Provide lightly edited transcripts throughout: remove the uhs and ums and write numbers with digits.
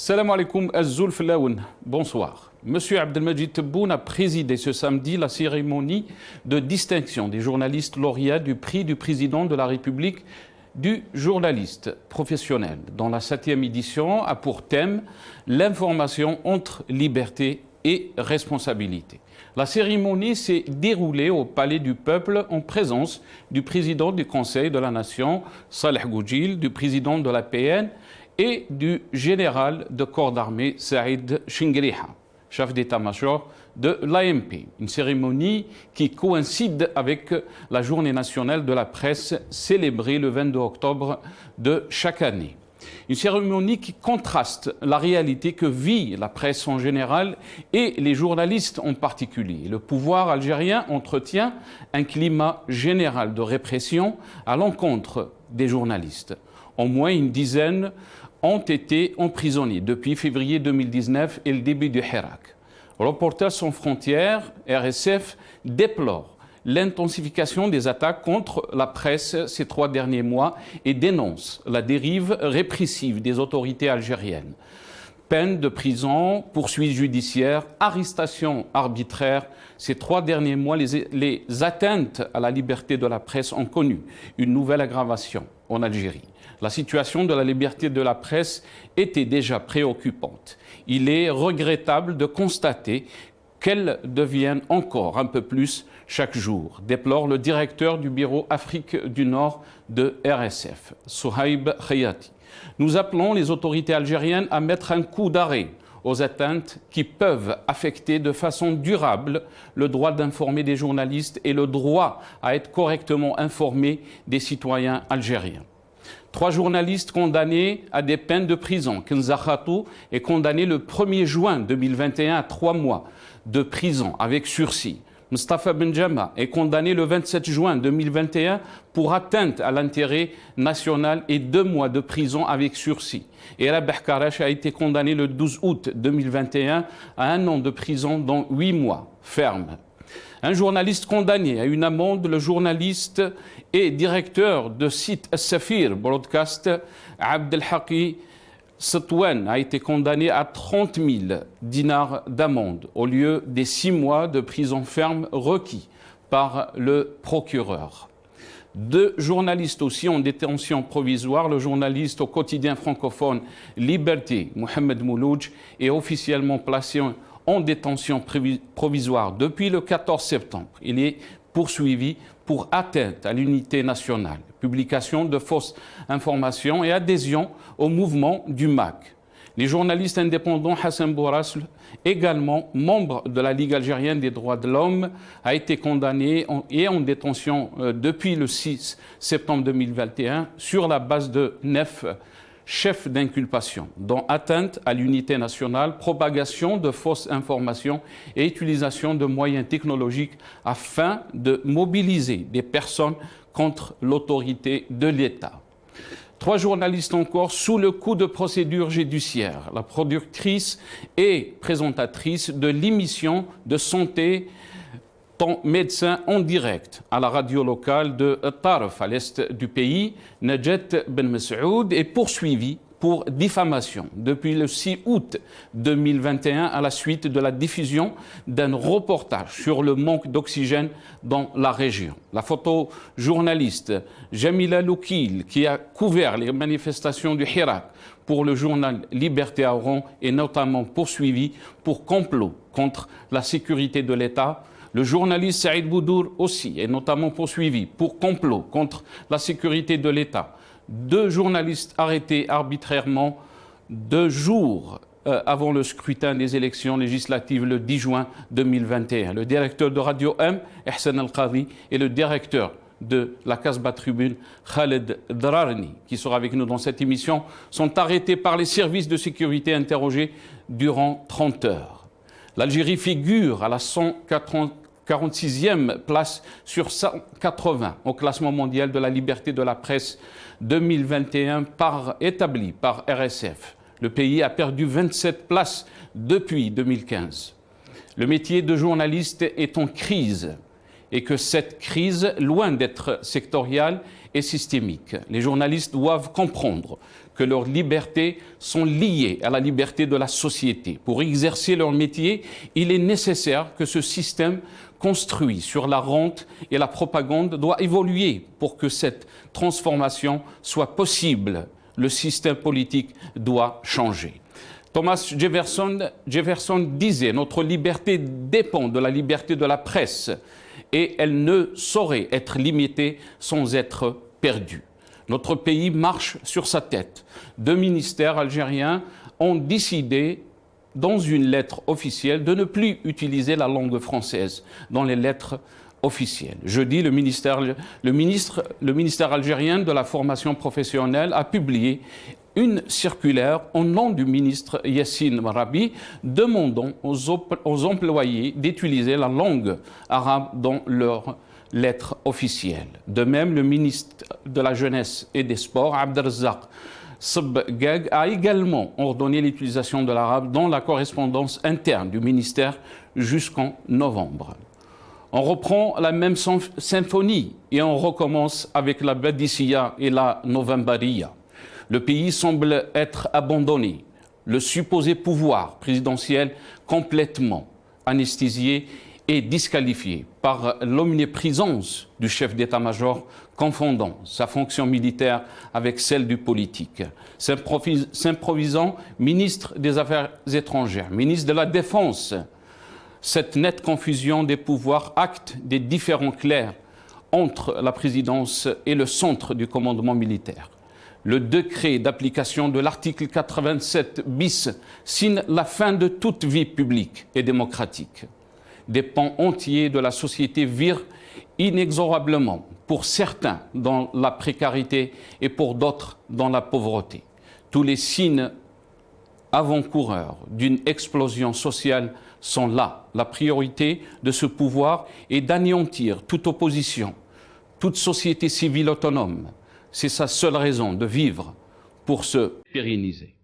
Salam alaikum Azzoul Flaoun. Bonsoir. Monsieur Abdelmajid Tebboune a présidé ce samedi la cérémonie de distinction des journalistes lauréats du prix du président de la République du journaliste professionnel, dont la 7e édition a pour thème l'information entre liberté et responsabilité. La cérémonie s'est déroulée au Palais du Peuple en présence du président du Conseil de la Nation, Saleh Goudjil, du président de la PN et du général de corps d'armée, Saïd Chingriha, chef d'état-major de l'AMP. Une cérémonie qui coïncide avec la Journée nationale de la presse célébrée le 22 octobre de chaque année. Une cérémonie qui contraste la réalité que vit la presse en général et les journalistes en particulier. Le pouvoir algérien entretient un climat général de répression à l'encontre des journalistes. Au moins une dizaine ont été emprisonnés depuis février 2019 et le début du Hirak. Reporters sans frontières, RSF, déplore l'intensification des attaques contre la presse ces 3 derniers mois et dénonce la dérive répressive des autorités algériennes. Peine de prison, poursuites judiciaires, arrestations arbitraires. Ces 3 derniers mois, les atteintes à la liberté de la presse ont connu une nouvelle aggravation en Algérie. La situation de la liberté de la presse était déjà préoccupante. Il est regrettable de constater qu'elle devienne encore un peu plus chaque jour, déplore le directeur du bureau Afrique du Nord de RSF, Souhaib Khayati. Nous appelons les autorités algériennes à mettre un coup d'arrêt aux atteintes qui peuvent affecter de façon durable le droit d'informer des journalistes et le droit à être correctement informés des citoyens algériens. 3 journalistes condamnés à des peines de prison. Kenza Khatou est condamné le 1er juin 2021 à 3 mois de prison avec sursis. Mustafa Benjama est condamné le 27 juin 2021 pour atteinte à l'intérêt national et 2 mois de prison avec sursis. Et Rabah Karash a été condamné le 12 août 2021 à 1 an de prison dont 8 mois ferme. Un journaliste condamné à une amende, le journaliste et directeur de site As-Safir Broadcast, Abdelhaki Satouane, a été condamné à 30 000 dinars d'amende au lieu des 6 mois de prison ferme requis par le procureur. 2 journalistes aussi en détention provisoire. Le journaliste au quotidien francophone Liberté, Mohamed Moulouj, est officiellement placé en détention provisoire depuis le 14 septembre. Il est poursuivi pour atteinte à l'unité nationale, publication de fausses informations et adhésion au mouvement du MAC. Les journalistes indépendants Hassan Bourasl, également membre de la Ligue algérienne des droits de l'homme, a été condamné et en détention depuis le 6 septembre 2021 sur la base de 9 chefs d'inculpation, dont atteinte à l'unité nationale, propagation de fausses informations et utilisation de moyens technologiques afin de mobiliser des personnes contre l'autorité de l'État. 3 journalistes encore sous le coup de procédure judiciaire. La productrice et présentatrice de l'émission de santé Ton médecin en direct à la radio locale de Tarf, à l'est du pays, Najat Ben Messoud, est poursuivie pour diffamation depuis le 6 août 2021 à la suite de la diffusion d'un reportage sur le manque d'oxygène dans la région. La photojournaliste Jamila Loukil, qui a couvert les manifestations du Hirak pour le journal Liberté à Oran, est notamment poursuivie pour complot contre la sécurité de l'État. Le journaliste Saïd Boudour aussi est notamment poursuivi pour complot contre la sécurité de l'État. 2 journalistes arrêtés arbitrairement 2 jours avant le scrutin des élections législatives le 10 juin 2021. Le directeur de Radio M, Ihsan Al-Qadi, et le directeur de la Casbah Tribune, Khaled Drarni, qui sera avec nous dans cette émission, sont arrêtés par les services de sécurité interrogés durant 30 heures. L'Algérie figure à la 146e place sur 180 au classement mondial de la liberté de la presse 2021 établi par RSF. Le pays a perdu 27 places depuis 2015. Le métier de journaliste est en crise et que cette crise, loin d'être sectorielle, est systémique. Les journalistes doivent comprendre que leurs libertés sont liées à la liberté de la société. Pour exercer leur métier, il est nécessaire que ce système construit sur la rente et la propagande doit évoluer pour que cette transformation soit possible. Le système politique doit changer. Thomas Jefferson disait « Notre liberté dépend de la liberté de la presse et elle ne saurait être limitée sans être perdue. » Notre pays marche sur sa tête. 2 ministères algériens ont décidé, dans une lettre officielle, de ne plus utiliser la langue française dans les lettres officielles. Jeudi, le ministère algérien de la formation professionnelle a publié une circulaire au nom du ministre Yassine Marabi demandant aux employés d'utiliser la langue arabe dans leurs lettres officielles. De même, le ministre de la Jeunesse et des Sports, Abdelrazak Sebgag, a également ordonné l'utilisation de l'arabe dans la correspondance interne du ministère jusqu'en novembre. On reprend la même symphonie et on recommence avec la Badissia et la Novembaria. Le pays semble être abandonné, le supposé pouvoir présidentiel complètement anesthésié et disqualifié par l'omniprésence du chef d'état-major confondant sa fonction militaire avec celle du politique, s'improvisant ministre des Affaires étrangères, ministre de la Défense. Cette nette confusion des pouvoirs acte des différends clairs entre la présidence et le centre du commandement militaire. Le décret d'application de l'article 87 bis signe la fin de toute vie publique et démocratique. Des pans entiers de la société virent inexorablement, pour certains dans la précarité et pour d'autres dans la pauvreté. Tous les signes avant-coureurs d'une explosion sociale sont là. La priorité de ce pouvoir est d'anéantir toute opposition, toute société civile autonome. C'est sa seule raison de vivre pour se pérenniser.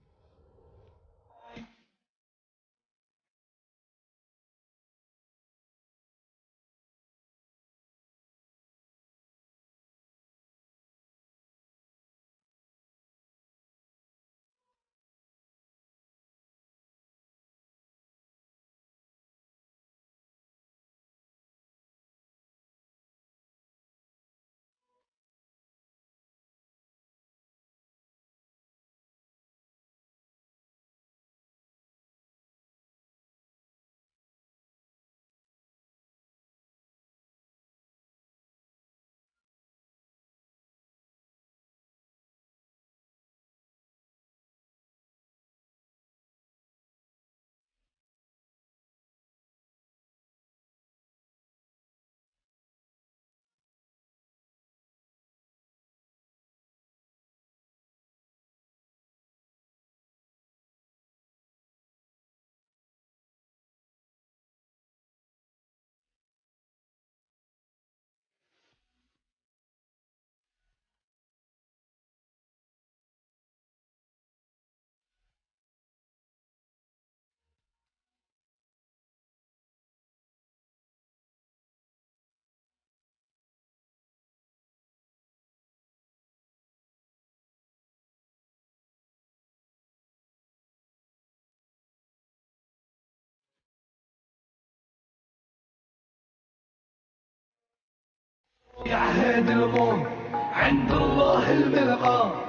يعهد الموت عند الله الملقى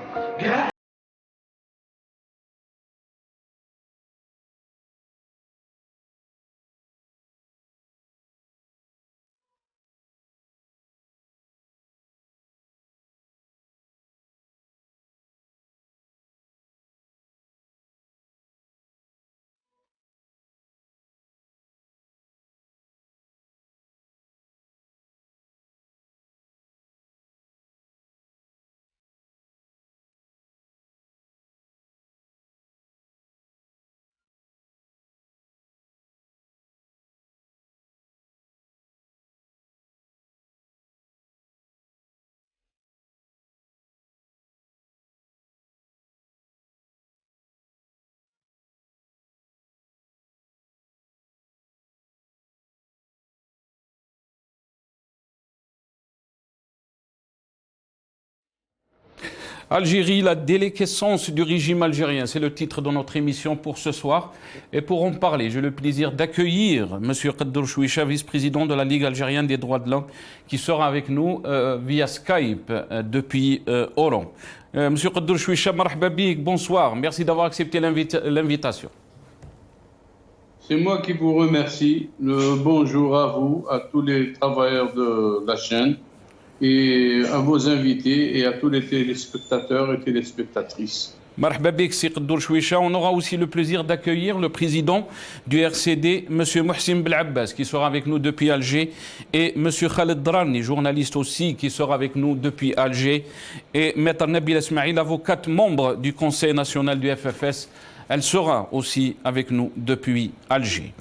Algérie, la déliquescence du régime algérien, c'est le titre de notre émission pour ce soir. Et pour en parler, j'ai le plaisir d'accueillir M. Qaddour Chouicha, vice-président de la Ligue algérienne des droits de l'homme, qui sera avec nous via Skype depuis Oran. M. Qaddour Chouicha, marhaba bik, bonsoir. Merci d'avoir accepté l'invitation. C'est moi qui vous remercie. Le bonjour à vous, à tous les travailleurs de la chaîne et à vos invités et à tous les téléspectateurs et téléspectatrices. Marhaba bik, Si Qaddour Chouicha. On aura aussi le plaisir d'accueillir le président du RCD, M. Mohsin Belabbas, qui sera avec nous depuis Alger, et M. Khaled Drani, journaliste aussi, qui sera avec nous depuis Alger, et Maître Nabil Esmaïl, avocate membre du Conseil national du FFS. Elle sera aussi avec nous depuis Alger.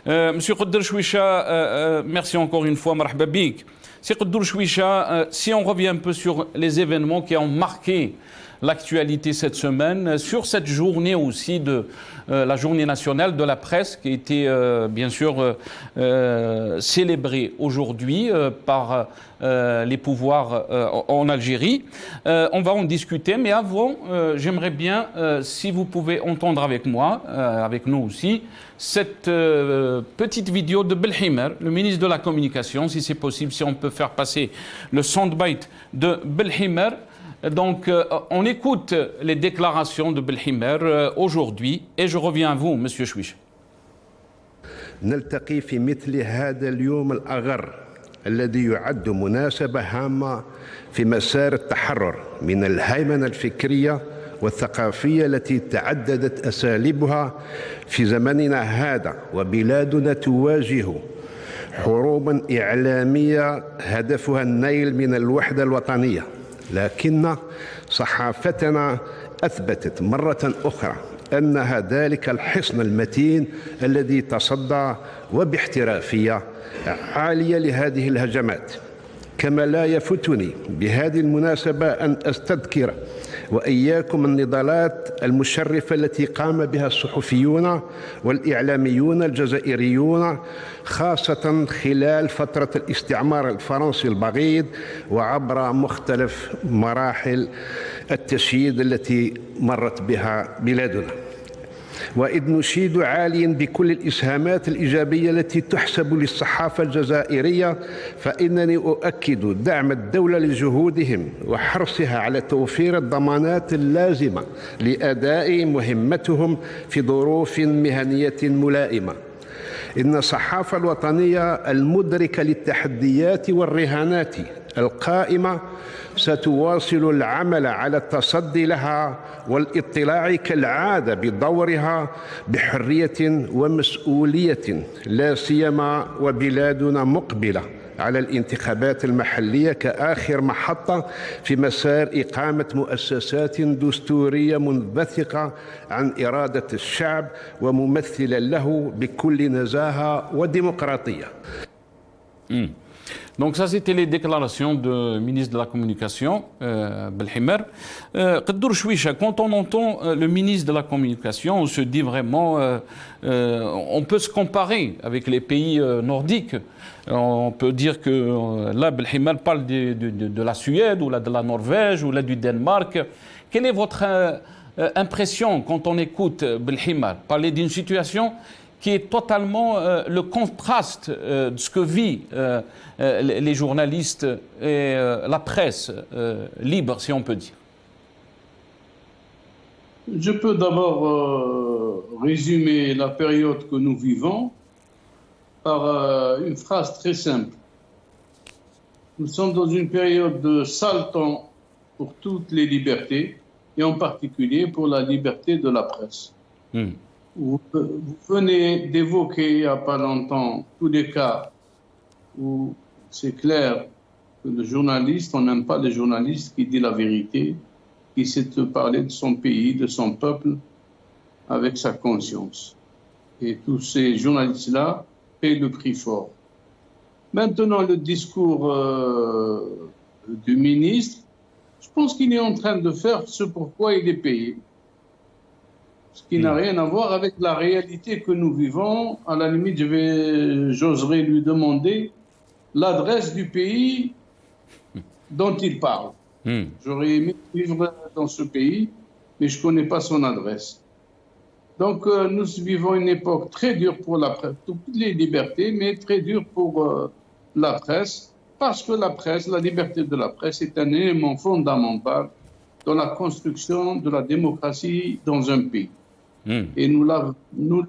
Monsieur Qaddour Chouicha, merci encore une fois, marhaba bik. Monsieur Qaddour Chouicha, si on revient un peu sur les événements qui ont marqué l'actualité cette semaine, sur cette journée aussi de la journée nationale de la presse qui a été bien sûr célébrée aujourd'hui par les pouvoirs en Algérie. On va en discuter, mais avant, j'aimerais bien, si vous pouvez entendre avec moi, avec nous aussi, cette petite vidéo de Belhimer, le ministre de la Communication, si c'est possible, si on peut faire passer le soundbite de Belhimer. Donc, on écoute les déclarations de Belhimer aujourd'hui et je reviens à vous, Monsieur Chouicha. نلتقي في مثل هذا اليوم الأغر الذي يعد مناسبة هامة في مسار التحرر من الهيمنة الفكرية والثقافية التي تعددت أساليبها في زمننا هذا، وبلادنا تواجه حروبا إعلامية هدفها النيل من الوحدة الوطنية. لكن صحافتنا أثبتت مرة أخرى أنها ذلك الحصن المتين الذي تصدى وباحترافية عالية لهذه الهجمات. كما لا يفتني بهذه المناسبة أن أستذكر وإياكم النضالات المشرفة التي قام بها الصحفيون والإعلاميون الجزائريون، خاصة خلال فترة الاستعمار الفرنسي البغيض وعبر مختلف مراحل التشييد التي مرت بها بلادنا. وإذ نشيد عاليا بكل الإسهامات الإيجابية التي تحسب للصحافة الجزائرية، فإنني أؤكد دعم الدولة لجهودهم وحرصها على توفير الضمانات اللازمة لأداء مهمتهم في ظروف مهنية ملائمة. إن الصحافة الوطنية المدركة للتحديات والرهانات القائمة ستواصل العمل على التصدي لها والاطلاع كالعادة بدورها بحرية ومسؤولية، لا سيما وبلادنا مقبلة على الانتخابات المحلية كآخر محطة في مسار إقامة مؤسسات دستورية منبثقة عن إرادة الشعب وممثلة له بكل نزاهة وديمقراطية. Donc ça, c'était les déclarations du ministre de la Communication, Belhimer. Qaddour Chouicha, quand on entend le ministre de la Communication, on se dit vraiment, on peut se comparer avec les pays nordiques. On peut dire que là, Belhimer parle de la Suède, ou là, de la Norvège, ou là, du Danemark. Quelle est votre impression quand on écoute Belhimer parler d'une situation qui est totalement le contraste de ce que vit les journalistes et la presse libre, si on peut dire? Je peux d'abord résumer la période que nous vivons par une phrase très simple. Nous sommes dans une période de sale temps pour toutes les libertés, et en particulier pour la liberté de la presse. Vous venez d'évoquer il n'y a pas longtemps tous les cas où c'est clair que le journaliste, on n'aime pas les journalistes qui disent la vérité, qui sait parler de son pays, de son peuple, avec sa conscience. Et tous ces journalistes-là paient le prix fort. Maintenant, le discours du ministre, je pense qu'il est en train de faire ce pourquoi il est payé. Ce qui n'a rien à voir avec la réalité que nous vivons. À la limite, j'oserais lui demander l'adresse du pays dont il parle. J'aurais aimé vivre dans ce pays, mais je ne connais pas son adresse. Donc, nous vivons une époque très dure pour la presse, toutes les libertés, mais très dure pour la presse, parce que la presse, la liberté de la presse est un élément fondamental dans la construction de la démocratie dans un pays. Et nous l'apprenons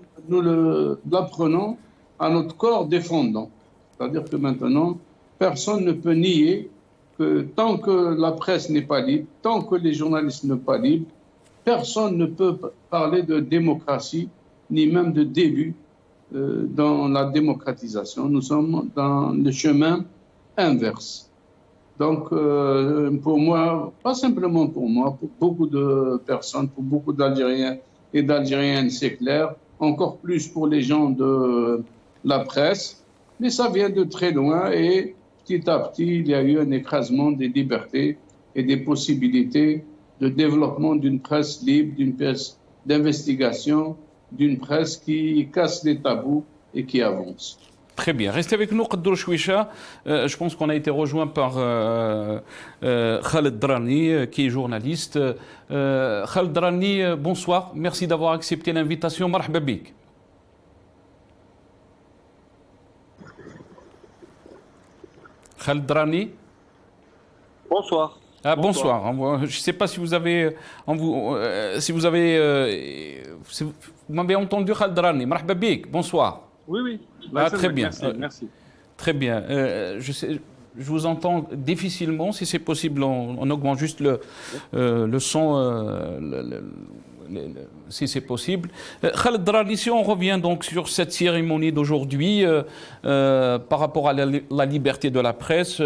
à notre corps défendant. C'est-à-dire que maintenant, personne ne peut nier que tant que la presse n'est pas libre, tant que les journalistes ne sont pas libres, personne ne peut parler de démocratie, ni même de début dans la démocratisation. Nous sommes dans le chemin inverse. Donc, pour moi, pas simplement pour moi, pour beaucoup de personnes, pour beaucoup d'Algériens et d'Algériennes, c'est clair, encore plus pour les gens de la presse, mais ça vient de très loin et petit à petit, il y a eu un écrasement des libertés et des possibilités de développement d'une presse libre, d'une presse d'investigation, d'une presse qui casse les tabous et qui avance. Très bien. Restez avec nous, Qaddour Chouicha. Je pense qu'on a été rejoint par Khaled Drani, qui est journaliste. Khaled Drani, bonsoir. Merci d'avoir accepté l'invitation. Marhaba bik. Khaled Drani. Bonsoir. Ah, bonsoir. Je ne sais pas si vous avez... vous m'avez entendu, Khaled Drani. Marhaba bik. Bonsoir. Oui. Ah, très bien. Merci. Très bien. Je vous entends difficilement. Si c'est possible, on augmente juste le son, si c'est possible. Khaled Drani, si on revient donc sur cette cérémonie d'aujourd'hui par rapport à la liberté de la presse,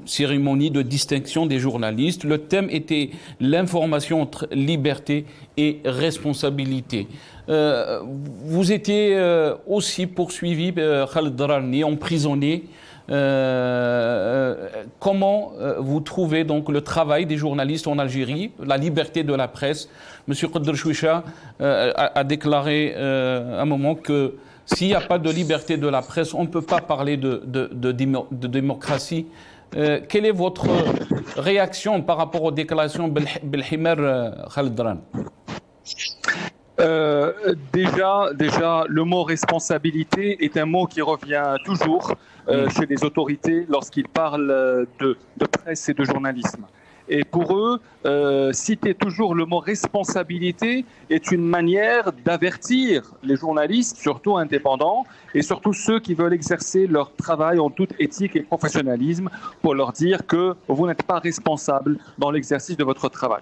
cérémonie de distinction des journalistes. Le thème était l'information entre liberté et responsabilité. Vous étiez aussi poursuivi, Khaled Drani, emprisonné. Comment vous trouvez donc le travail des journalistes en Algérie, la liberté de la presse? Monsieur Qaddour Chouicha a déclaré à un moment que s'il n'y a pas de liberté de la presse, on ne peut pas parler de démocratie. Quelle est votre réaction par rapport aux déclarations Belhimar, Khaled Drani? Déjà, le mot responsabilité est un mot qui revient toujours chez les autorités lorsqu'ils parlent de presse et de journalisme. Et pour eux, citer toujours le mot responsabilité est une manière d'avertir les journalistes, surtout indépendants, et surtout ceux qui veulent exercer leur travail en toute éthique et professionnalisme, pour leur dire que vous n'êtes pas responsable dans l'exercice de votre travail.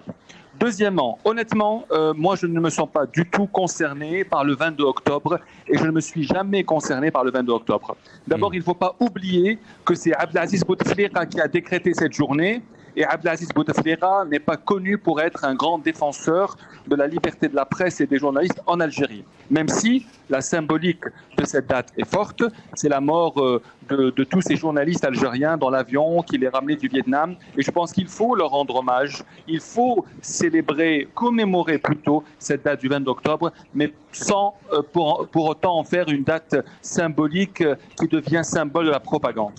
Deuxièmement, honnêtement, moi je ne me sens pas du tout concerné par le 22 octobre et je ne me suis jamais concerné par le 22 octobre. D'abord, il ne faut pas oublier que c'est Abdelaziz Bouteflika qui a décrété cette journée. Et Abdelaziz Bouteflika n'est pas connu pour être un grand défenseur de la liberté de la presse et des journalistes en Algérie. Même si la symbolique de cette date est forte, c'est la mort de tous ces journalistes algériens dans l'avion qui les ramenaient du Vietnam. Et je pense qu'il faut leur rendre hommage, il faut célébrer, commémorer plutôt cette date du 22 octobre, mais sans pour autant en faire une date symbolique qui devient symbole de la propagande.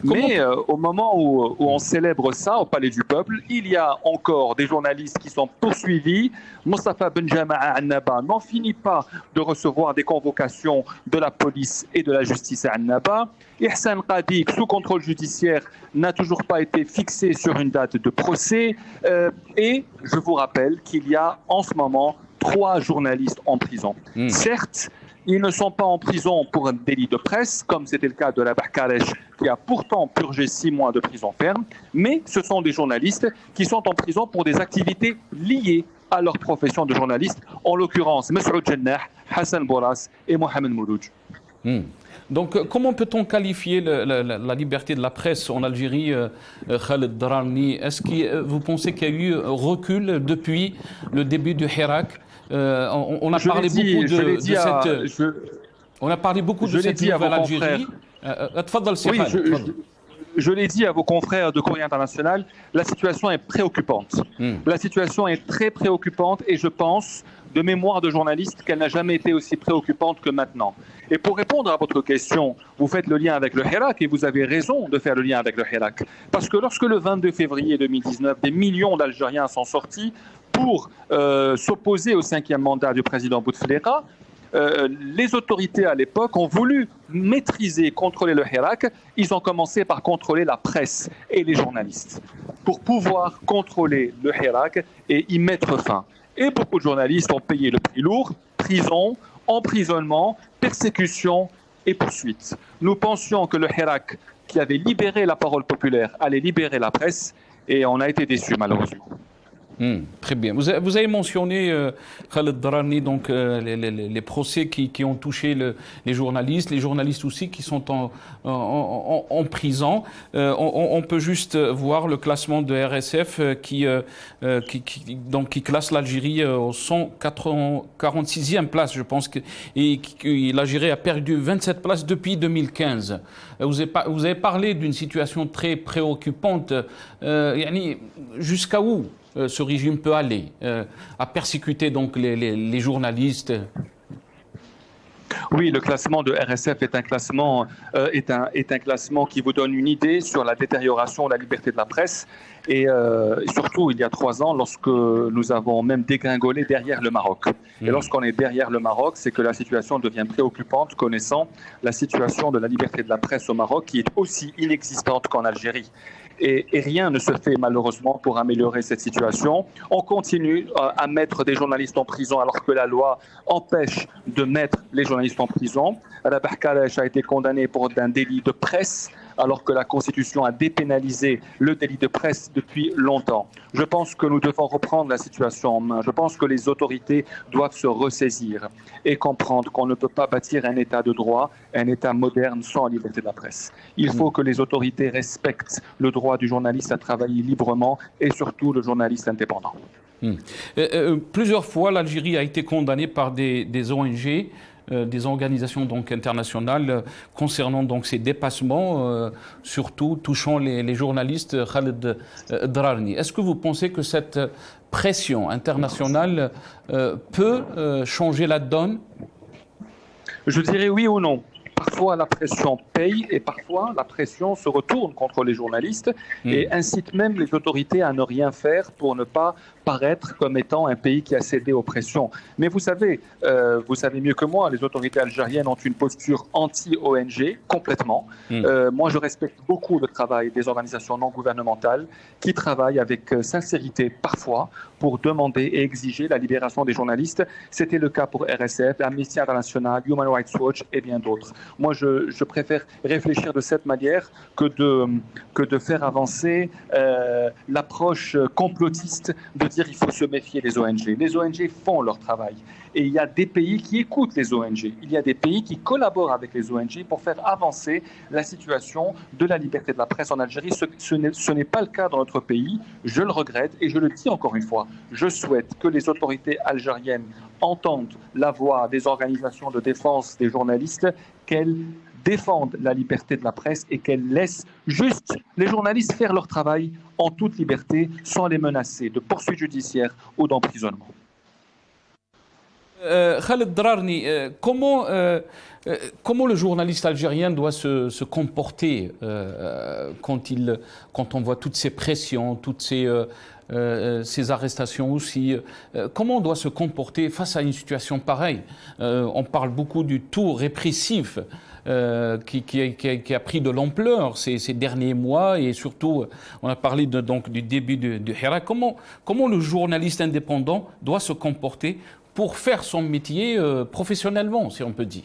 Mais au moment où on célèbre ça au Palais du Peuple, il y a encore des journalistes qui sont poursuivis. Mostafa Benjama'a Annaba n'en finit pas de recevoir des convocations de la police et de la justice à Annaba. Ihsan Qadik, sous contrôle judiciaire, n'a toujours pas été fixé sur une date de procès. Et je vous rappelle qu'il y a en ce moment 3 journalistes en prison. Certes, ils ne sont pas en prison pour un délit de presse, comme c'était le cas de la Barkaresh, qui a pourtant purgé 6 mois de prison ferme, mais ce sont des journalistes qui sont en prison pour des activités liées à leur profession de journaliste, en l'occurrence Mesroud Jannah, Hassan Bourras et Mohamed Mouloudj. Donc, comment peut-on qualifier la liberté de la presse en Algérie, Khaled Drani? Est-ce que vous pensez qu'il y a eu recul depuis le début du Hirak? On a parlé beaucoup de cette nouvelle Algérie. Je l'ai dit à vos confrères de Courrier International, la situation est préoccupante. La situation est très préoccupante et je pense de mémoire de journaliste qu'elle n'a jamais été aussi préoccupante que maintenant. Et pour répondre à votre question, vous faites le lien avec le Hirak et vous avez raison de faire le lien avec le Hirak. Parce que lorsque le 22 février 2019, des millions d'Algériens sont sortis pour s'opposer au 5e mandat du président Bouteflika, les autorités à l'époque ont voulu maîtriser, contrôler le Hirak. Ils ont commencé par contrôler la presse et les journalistes pour pouvoir contrôler le Hirak et y mettre fin. Et beaucoup de journalistes ont payé le prix lourd, prison, emprisonnement, persécution et poursuite. Nous pensions que le Hirak, qui avait libéré la parole populaire, allait libérer la presse et on a été déçus malheureusement. Très bien. Vous avez mentionné, Khaled Drarni, donc, les procès qui ont touché les journalistes aussi qui sont en prison. On peut juste voir le classement de RSF qui classe l'Algérie au 146e place, je pense, et l'Algérie a perdu 27 places depuis 2015. Vous avez parlé d'une situation très préoccupante. Jusqu'à où ce régime peut aller, à persécuter donc les journalistes? Oui, le classement de RSF est un classement, qui vous donne une idée sur la détérioration de la liberté de la presse. Et surtout, il y a 3 ans, lorsque nous avons même dégringolé derrière le Maroc. Et lorsqu'on est derrière le Maroc, c'est que la situation devient préoccupante, connaissant la situation de la liberté de la presse au Maroc, qui est aussi inexistante qu'en Algérie. Et rien ne se fait malheureusement pour améliorer cette situation. On continue à mettre des journalistes en prison alors que la loi empêche de mettre les journalistes en prison. Rabah Kalash a été condamné pour un délit de presse alors que la Constitution a dépénalisé le délit de presse depuis longtemps. Je pense que nous devons reprendre la situation en main. Je pense que les autorités doivent se ressaisir et comprendre qu'on ne peut pas bâtir un État de droit, un État moderne sans liberté de la presse. Il faut que les autorités respectent le droit du journaliste à travailler librement et surtout le journaliste indépendant. Plusieurs fois, l'Algérie a été condamnée par des ONG, des organisations donc internationales concernant donc ces dépassements, surtout touchant les journalistes. Khaled Drarni, est-ce que vous pensez que cette pression internationale peut changer la donne? Je dirais oui ou non. Parfois, la pression paye et parfois, la pression se retourne contre les journalistes et incite même les autorités à ne rien faire pour ne pas paraître comme étant un pays qui a cédé aux pressions. Mais vous savez mieux que moi, les autorités algériennes ont une posture anti-ONG complètement. Moi, je respecte beaucoup le travail des organisations non gouvernementales qui travaillent avec sincérité parfois pour demander et exiger la libération des journalistes. C'était le cas pour RSF, Amnesty International, Human Rights Watch et bien d'autres. Moi, je préfère réfléchir de cette manière que de faire avancer l'approche complotiste de dire il faut se méfier des ONG. Les ONG font leur travail. Et il y a des pays qui écoutent les ONG. Il y a des pays qui collaborent avec les ONG pour faire avancer la situation de la liberté de la presse en Algérie. Ce n'est pas le cas dans notre pays. Je le regrette et je le dis encore une fois. Je souhaite que les autorités algériennes entendent la voix des organisations de défense des journalistes, qu'elles défendent la liberté de la presse et qu'elles laissent juste les journalistes faire leur travail en toute liberté, sans les menacer de poursuites judiciaires ou d'emprisonnement. Khaled Drarni, comment le journaliste algérien doit se comporter quand on voit toutes ces pressions, toutes ces arrestations aussi? Comment on doit se comporter face à une situation pareille? On parle beaucoup du tout répressif qui a pris de l'ampleur ces derniers mois et surtout, on a parlé donc du début du Hirak. Comment le journaliste indépendant doit se comporter pour faire son métier professionnellement, si on peut dire?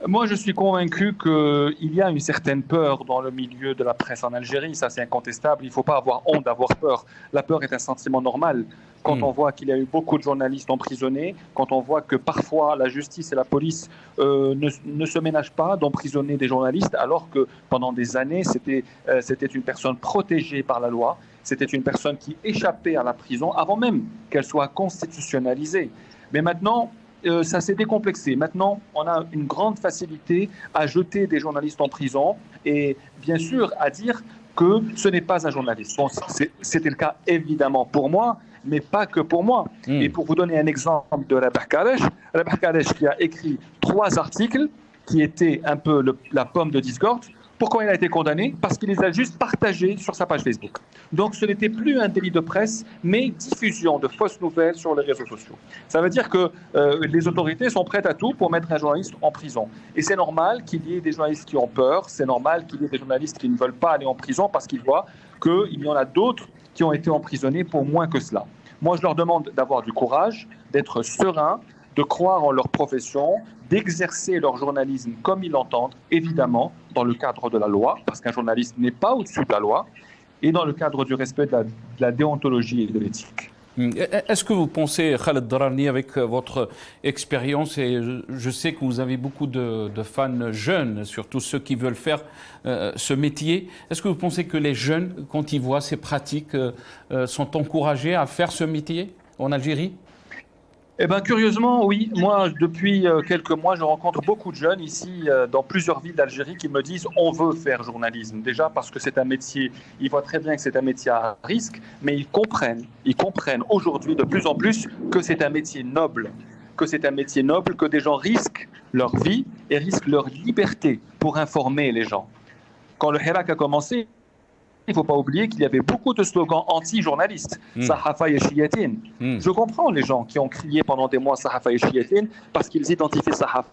Moi, je suis convaincu qu'il y a une certaine peur dans le milieu de la presse en Algérie. Ça, c'est incontestable. Il ne faut pas avoir honte d'avoir peur. La peur est un sentiment normal. Quand on voit qu'il y a eu beaucoup de journalistes emprisonnés, quand on voit que parfois la justice et la police ne se ménagent pas d'emprisonner des journalistes, alors que pendant des années, c'était une personne protégée par la loi, c'était une personne qui échappait à la prison avant même qu'elle soit constitutionnalisée. Mais maintenant, ça s'est décomplexé. Maintenant, on a une grande facilité à jeter des journalistes en prison et bien sûr à dire que ce n'est pas un journaliste. Bon, c'était le cas évidemment pour moi, mais pas que pour moi. Et pour vous donner un exemple de Rabah Kadesh qui a écrit 3 articles qui étaient un peu la pomme de discorde. Pourquoi il a été condamné? Parce qu'il les a juste partagés sur sa page Facebook. Donc ce n'était plus un délit de presse, mais diffusion de fausses nouvelles sur les réseaux sociaux. Ça veut dire que les autorités sont prêtes à tout pour mettre un journaliste en prison. Et c'est normal qu'il y ait des journalistes qui ont peur, c'est normal qu'il y ait des journalistes qui ne veulent pas aller en prison parce qu'ils voient qu'il y en a d'autres qui ont été emprisonnés pour moins que cela. Moi, je leur demande d'avoir du courage, d'être sereins, de croire en leur profession, d'exercer leur journalisme comme ils l'entendent, évidemment, dans le cadre de la loi, parce qu'un journaliste n'est pas au-dessus de la loi, et dans le cadre du respect de la déontologie et de l'éthique. Est-ce que vous pensez, Khaled Drarni, avec votre expérience, et je sais que vous avez beaucoup de fans jeunes, surtout ceux qui veulent faire ce métier, est-ce que vous pensez que les jeunes, quand ils voient ces pratiques, sont encouragés à faire ce métier en Algérie ? Eh bien, curieusement, oui. Moi, depuis quelques mois, je rencontre beaucoup de jeunes ici, dans plusieurs villes d'Algérie, qui me disent « on veut faire journalisme ». Déjà parce que c'est un métier, ils voient très bien que c'est un métier à risque, mais ils comprennent aujourd'hui de plus en plus que c'est un métier noble, que des gens risquent leur vie et risquent leur liberté pour informer les gens. Quand le Hirak a commencé, il ne faut pas oublier qu'il y avait beaucoup de slogans anti-journalistes. Sahafa Yeshiyatin. Je comprends les gens qui ont crié pendant des mois Sahafa Yeshiyatin parce qu'ils identifient Sahafa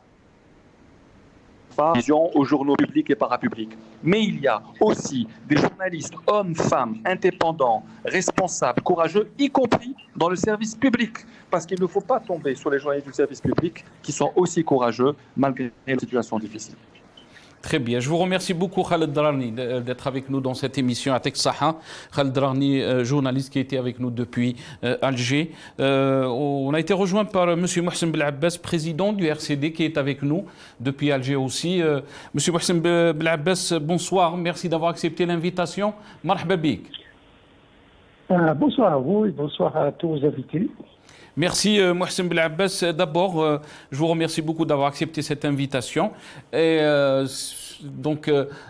aux journaux publics et parapublics. Mais il y a aussi des journalistes, hommes, femmes, indépendants, responsables, courageux, y compris dans le service public. Parce qu'il ne faut pas tomber sur les journalistes du service public qui sont aussi courageux malgré les situations difficiles. Très bien. Je vous remercie beaucoup, Khaled Drarni, d'être avec nous dans cette émission à Texaha. Khaled Drarni, journaliste qui était avec nous depuis Alger. On a été rejoint par M. Mohsen Belabbas, président du RCD, qui est avec nous depuis Alger aussi. M. Mohsen Belabbas, bonsoir. Merci d'avoir accepté l'invitation. Marhaba bik. Bonsoir à vous et bonsoir à tous vos invités. Merci Mohsen Belabbas. D'abord, je vous remercie beaucoup d'avoir accepté cette invitation. Et donc,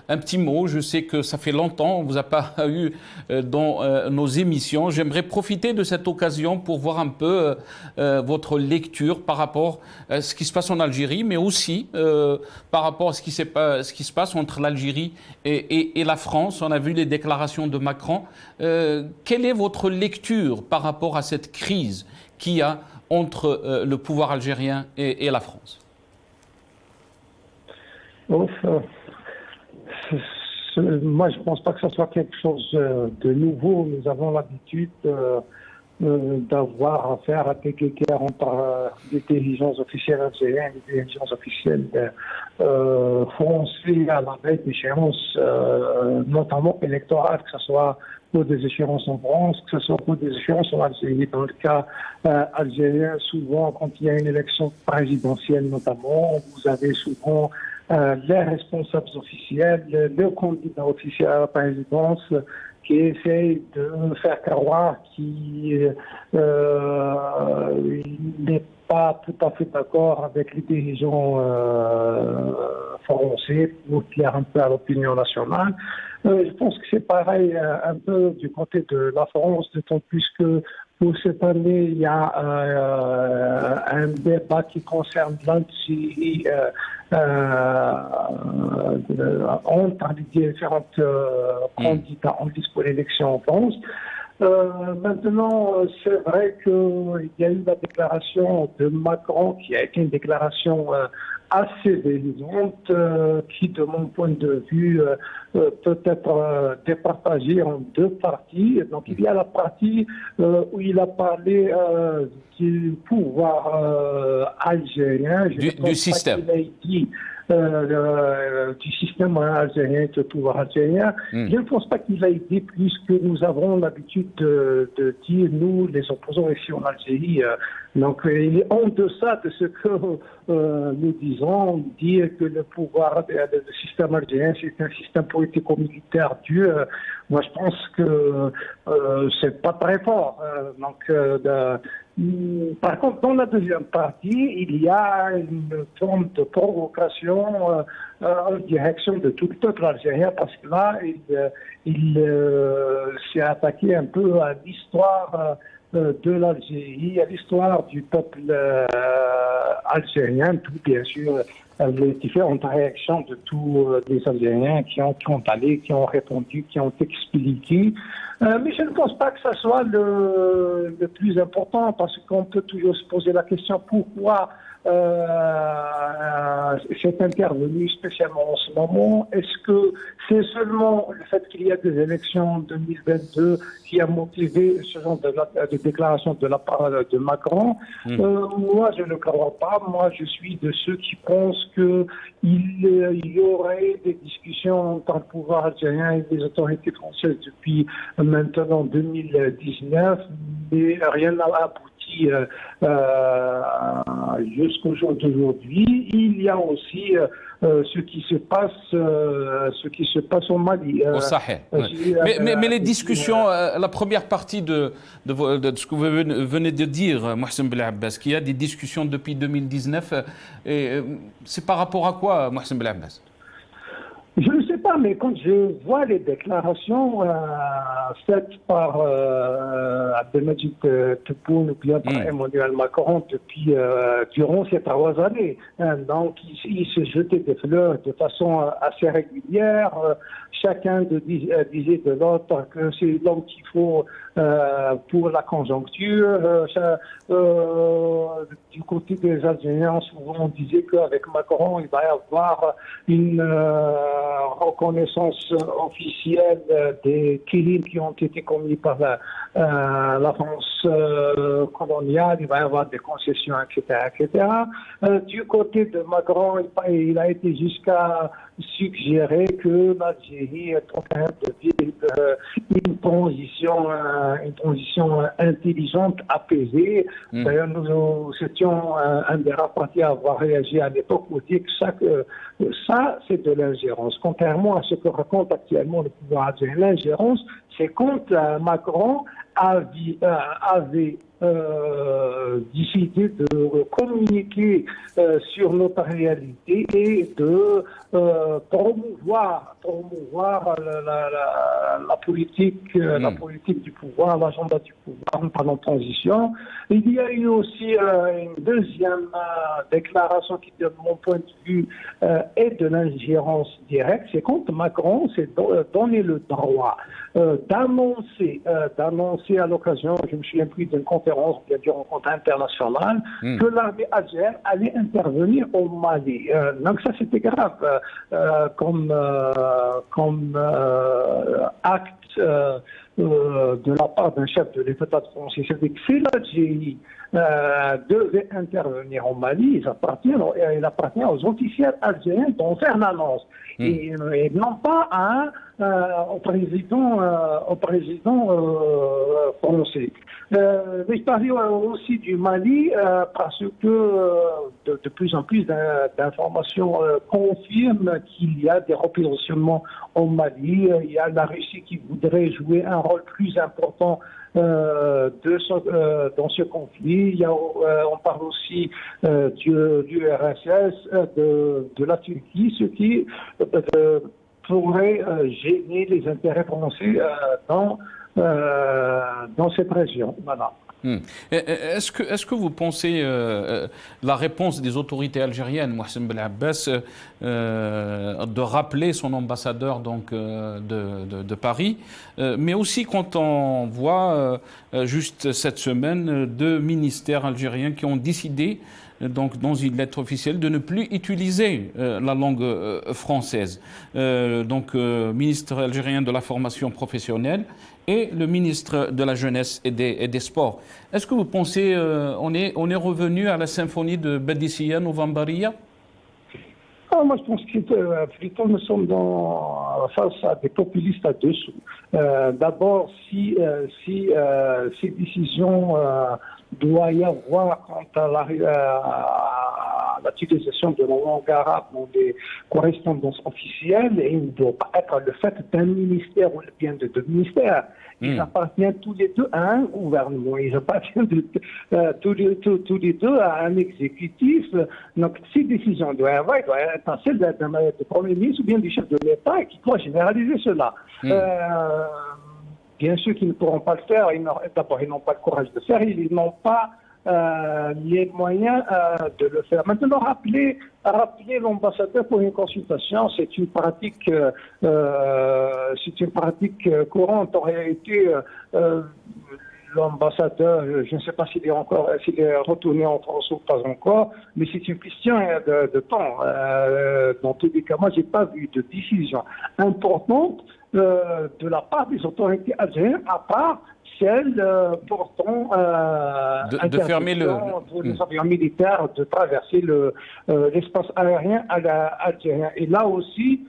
un petit mot, je sais que ça fait longtemps, on ne vous a pas eu dans nos émissions. J'aimerais profiter de cette occasion pour voir un peu votre lecture par rapport à ce qui se passe en Algérie, mais aussi par rapport à ce qui se passe entre l'Algérie et la France. On a vu les déclarations de Macron. Quelle est votre lecture par rapport à cette crise qu'il y a entre le pouvoir algérien et la France? Moi, je ne pense pas que ce soit quelque chose de nouveau. Nous avons l'habitude d'avoir affaire à des guerres entre les dirigeants officiels algériens et les dirigeants officiels français à la veille d'échéances, notamment électorales, que ce soit pour des échéances en France, que ce soit pour des échéances en Algérie. Dans le cas algérien, souvent, quand il y a une élection présidentielle notamment, vous avez souvent les responsables officiels, le candidat officiel à la présidence qui essaye de faire croire qu'il n'est pas tout à fait d'accord avec les dirigeants français pour plaire un peu à l'opinion nationale. Je pense que c'est pareil un peu du côté de la France, d'autant plus que pour cette année, il y a un débat qui concerne l'Algérie entre les différents candidats en liste pour l'élection en France. Maintenant, c'est vrai qu'il y a eu la déclaration de Macron qui a été une déclaration assez délivrante qui, de mon point de vue, peut être départagée en 2 parties. Donc, il y a la partie où il a parlé du pouvoir algérien. Du système. Du système algérien, du pouvoir algérien. Je ne pense pas qu'il a été plus que nous avons l'habitude de dire, nous, les opposants ici en Algérie. Donc, il est en deçà de ce que nous disons, dire que le pouvoir, le système algérien, c'est un système politico-militaire dur. Moi, je pense que c'est pas très fort. Par contre, dans la deuxième partie, il y a une forme de provocation en direction de tout le peuple algérien, parce que là, il s'est attaqué un peu à l'histoire de l'Algérie, à l'histoire du peuple algérien, tout bien sûr, les différentes réactions de tous les Algériens qui ont allé, qui ont répondu, qui ont expliqué. Mais je ne pense pas que ça soit le plus important, parce qu'on peut toujours se poser la question pourquoi c'est intervenu spécialement en ce moment. Est-ce que c'est seulement le fait qu'il y a des élections en 2022 qui a motivé ce genre de déclaration de la part de Macron? Moi, je ne crois pas. Moi, je suis de ceux qui pensent qu'il y aurait des discussions entre le pouvoir algérien et les autorités françaises depuis maintenant 2019, mais rien n'a abouti jusqu'au jour d'aujourd'hui. Il y a aussi ce qui se passe au Mali. Au Sahel. Mais les discussions, la première partie de ce que vous venez de dire, Mohsen Belhabbas, qu'il y a des discussions depuis 2019, c'est par rapport à quoi, Mohsen Belhabbas? Je ne sais pas, mais quand je vois les déclarations faites par Abdelmadjid Tebboune ou bien par Emmanuel Macron durant ces 3 années, donc ils se jetaient des fleurs de façon assez régulière. Chacun disait de l'autre que c'est l'homme qu'il faut pour la conjoncture. Du côté des Algériens, souvent on disait qu'avec Macron, il va y avoir une reconnaissance officielle des crimes qui ont été commis par la France coloniale, il va y avoir des concessions, etc. etc. Du côté de Macron, il a été jusqu'à suggérer que l'Algérie est en train de vivre une transition intelligente, apaisée. D'ailleurs, nous étions un des rapporteurs à avoir réagi à l'époque pour dire que ça, c'est de l'ingérence. Contrairement à ce que raconte actuellement le pouvoir algérien, l'ingérence, c'est quand Macron avait décidé de communiquer sur notre réalité et de promouvoir la politique du pouvoir, l'agenda du pouvoir pendant la transition. Il y a eu aussi une deuxième déclaration qui, de mon point de vue, est de l'ingérence directe. C'est quand Macron s'est donné le droit d'annoncer à l'occasion, je me souviens plus d'une conférence, bien d'une rencontre internationale, que l'armée algérienne allait intervenir au Mali. Donc ça, c'était grave comme acte de la part d'un chef de l'État français. C'est-à-dire que si l'Algérie devait intervenir au Mali, il appartient aux officiels algériens d'en faire l'annonce. Et non pas au président français. Mais je parlais aussi du Mali parce que de plus en plus d'informations confirment qu'il y a des repositionnements au Mali. Il y a la Russie qui voudrait jouer un rôle plus important dans ce conflit. On parle aussi du RSS, de la Turquie, ce qui pourrait gêner les intérêts français dans cette région. Voilà. Est-ce que vous pensez la réponse des autorités algériennes, Mohsen Belhabbas, de rappeler son ambassadeur donc de Paris, mais aussi quand on voit juste cette semaine 2 ministères algériens qui ont décidé donc dans une lettre officielle de ne plus utiliser la langue française, ministre algérien de la formation professionnelle et le ministre de la Jeunesse et des Sports. Est-ce que vous pensez on est revenu à la symphonie de Badissiyane ou Vambaria? Moi, je pense que plutôt nous sommes face à des populistes à dessous. D'abord, si ces décisions doit y avoir quant à l'utilisation de la langue arabe dans les correspondances officielles, et il ne doit pas être le fait d'un ministère ou bien de deux ministères. Ils appartiennent tous les deux à un gouvernement, ils appartiennent tous les deux à un exécutif. Donc, ces décisions doivent être celles du Premier ministre ou bien du chef de l'État qui doit généraliser cela. Bien sûr qu'ils ne pourront pas le faire. D'abord, ils n'ont pas le courage de le faire. Ils n'ont pas les moyens de le faire. Maintenant, rappeler l'ambassadeur pour une consultation, c'est une pratique courante. En réalité, l'ambassadeur, je ne sais pas s'il est retourné en France ou pas encore, mais c'est une question de temps. Dans tous les cas, moi, j'ai pas vu de décision importante de la part des autorités algériennes, à part celle portant de fermer pour les avions militaires de traverser l'espace aérien algérien. Et là aussi,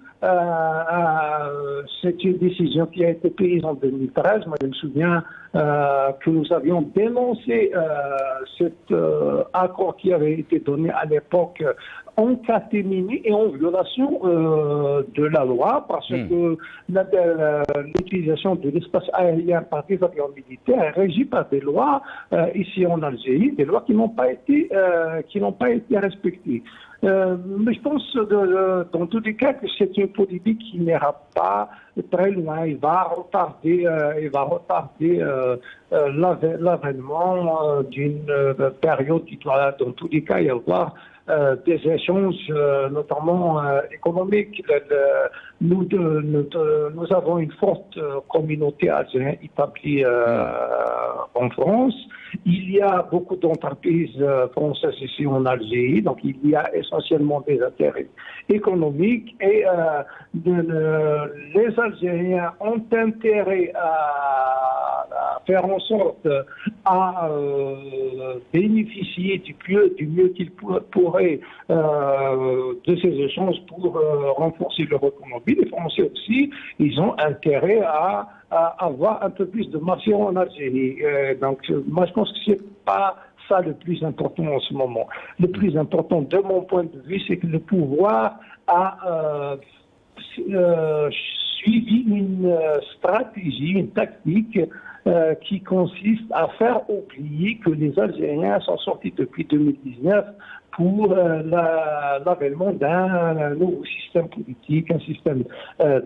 c'est une décision qui a été prise en 2013. Moi, je me souviens que nous avions dénoncé cet accord qui avait été donné à l'époque en catémini et en violation de la loi, parce que l'utilisation de l'espace aérien par des avions militaires est régie par des lois ici en Algérie, des lois qui n'ont pas été respectées. Mais je pense, dans tous les cas, que c'est une politique qui n'ira pas très loin. Il va retarder l'avènement d'une période qui doit, dans tous les cas, y avoir des échanges, notamment économiques. Nous avons une forte communauté algérienne établie en France. Il y a beaucoup d'entreprises françaises ici en Algérie, donc il y a essentiellement des intérêts économiques, et les Algériens ont intérêt à faire en sorte à bénéficier du mieux qu'ils pourraient de ces échanges pour renforcer leur économie. Les Français aussi, ils ont intérêt à avoir un peu plus de marché en Algérie. Donc, moi, je pense que c'est pas ça le plus important en ce moment. Le plus important, de mon point de vue, c'est que le pouvoir a suivi une stratégie, une tactique qui consiste à faire oublier que les Algériens sont sortis depuis 2019 pour l'avènement d'un nouveau système politique, un système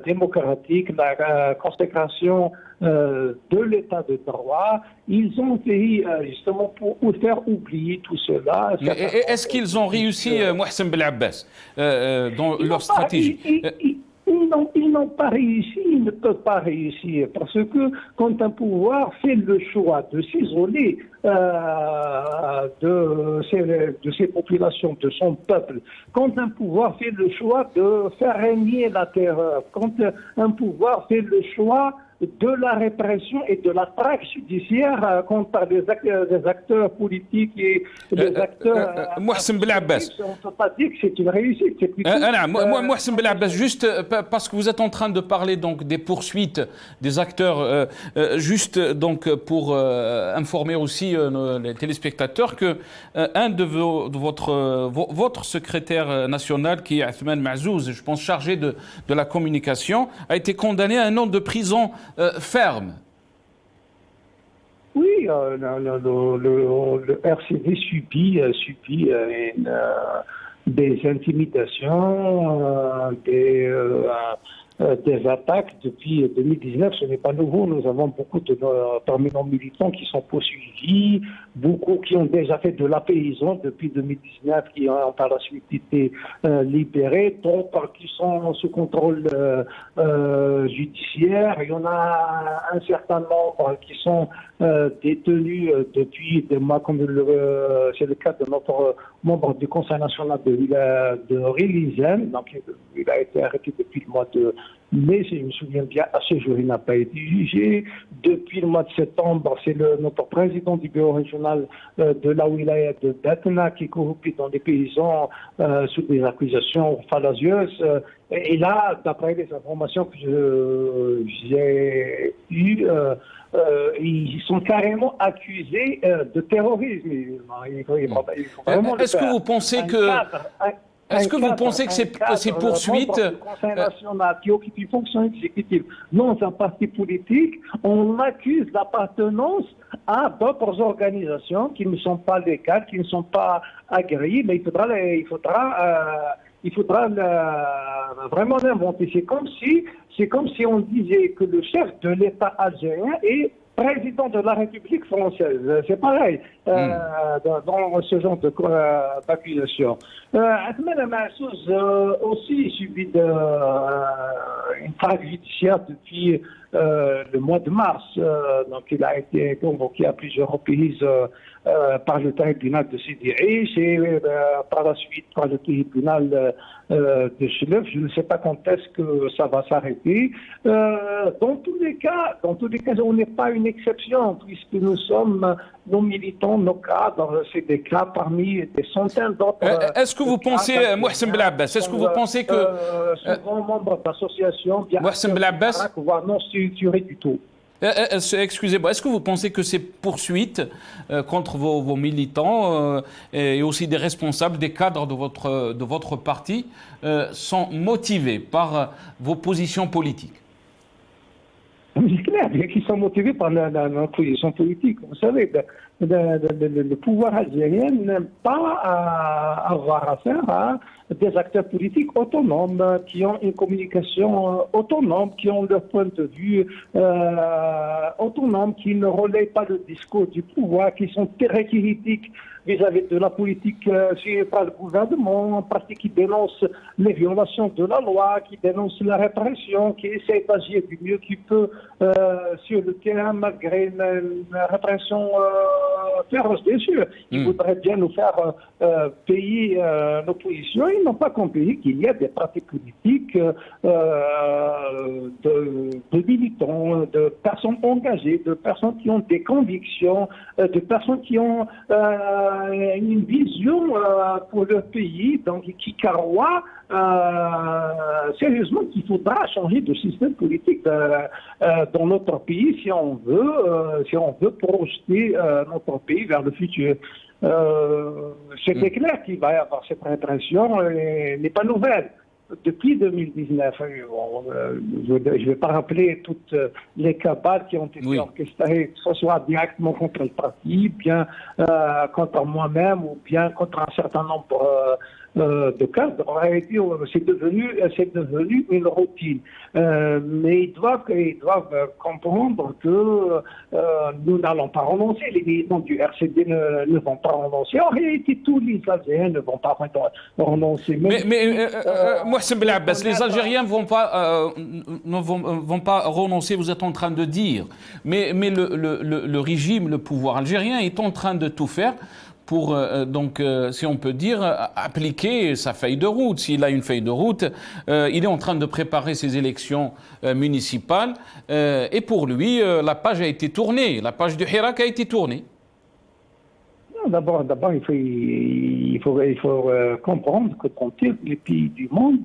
démocratique, la consécration de l'état de droit. Ils ont été justement pour faire oublier tout cela. Est-ce qu'ils ont réussi, Mohsen Belabbas, dans leur stratégie? Ils n'ont pas réussi, ils ne peuvent pas réussir, parce que quand un pouvoir fait le choix de s'isoler de ses populations, de son peuple, quand un pouvoir fait le choix de faire régner la terreur, quand un pouvoir fait le choix de la répression et de la traque judiciaire contre des acteurs politiques et des acteurs... Mohsen Belabbas. On ne peut pas dire que c'est une réussite. Mohsen Belabbas, juste parce que vous êtes en train de parler donc des poursuites des acteurs, juste donc pour informer aussi les téléspectateurs que un de votre secrétaire national, qui est Athman Mazouz, je pense chargé de la communication, a été condamné à un an de prison ferme. Oui, le RCD subit des intimidations, des attaques depuis 2019. Ce n'est pas nouveau. Nous avons beaucoup parmi nos militants qui sont poursuivis, beaucoup qui ont déjà fait de la prison depuis 2019, qui ont par la suite été libérés, d'autres qui sont sous contrôle judiciaire. Il y en a un certain nombre qui sont détenus depuis des mois, comme c'est le cas de notre membre du Conseil national de Rilizem. Donc, il a été arrêté depuis le mois de Mais si je me souviens bien, à ce jour, il n'a pas été jugé. Depuis le mois de septembre, c'est notre président du bureau régional de la wilaya de Batna qui est corrompu dans les paysans sous des accusations fallacieuses. Et là, d'après les informations que j'ai eues, ils sont carrément accusés de terrorisme. Est-ce que vous pensez que... Est-ce que vous pensez que ces poursuites... Le Conseil national qui occupe une fonction exécutive dans un parti politique, on accuse l'appartenance à d'autres organisations qui ne sont pas légales, qui ne sont pas agréées, mais il faudra vraiment l'inventer. C'est comme si on disait que le chef de l'État algérien est président de la République française. C'est pareil dans ce genre d'accusation. Ahmed Massouz aussi subit une traque judiciaire depuis le mois de mars. Donc il a été convoqué à plusieurs reprises par le tribunal de Sidi Aish et par la suite par le tribunal de Chelef. Je ne sais pas quand est-ce que ça va s'arrêter. Dans tous les cas, on n'est pas une exception puisque nous sommes, nos militants, nos cadres, c'est des cas parmi des centaines d'autres. Est-ce que vous pensez, Mohsen Belabès, est-ce que vous pensez que... souvent membres d'associations bien voire non structurées du tout. Excusez-moi, est-ce que vous pensez que ces poursuites contre vos militants et aussi des responsables, des cadres de votre parti sont motivés par vos positions politiques? C'est clair, qu'ils sont motivés par notre position politique. Vous savez, le pouvoir algérien n'aime pas avoir affaire à des acteurs politiques autonomes, qui ont une communication autonome, qui ont leur point de vue autonome, qui ne relaient pas le discours du pouvoir, qui sont très critiques vis-à-vis de la politique suivie par le gouvernement, un parti qui dénonce les violations de la loi, qui dénonce la répression, qui essaie d'agir du mieux qu'il peut sur le terrain malgré une répression féroce, bien sûr. Ils voudraient bien nous faire payer nos positions. Ils n'ont pas compris qu'il y a des pratiques politiques de militants, de personnes engagées, de personnes qui ont des convictions, de personnes qui ont une vision pour leur pays, donc qui croient sérieusement qu'il faudra changer de système politique dans notre pays si on veut projeter notre pays vers le futur. C'était clair qu'il va y avoir cette répression, n'est pas nouvelle. Depuis 2019, je ne vais pas rappeler toutes les cabales qui ont été orchestrées, que ce soit directement contre le parti, bien contre moi-même ou bien contre un certain nombre de cadres. En réalité, c'est devenu une routine. Mais ils doivent comprendre que nous n'allons pas renoncer. Les militants du RCD ne vont pas renoncer. En réalité, tous les Algériens ne vont pas renoncer. Mohsen Belabès, les Algériens ne vont pas renoncer, vous êtes en train de dire. Mais le régime, le pouvoir algérien est en train de tout faire pour, si on peut dire, appliquer sa feuille de route. S'il a une feuille de route, il est en train de préparer ses élections municipales. Et pour lui, la page a été tournée. La page du Hirak a été tournée. D'abord, il faut comprendre que dans tous les pays du monde,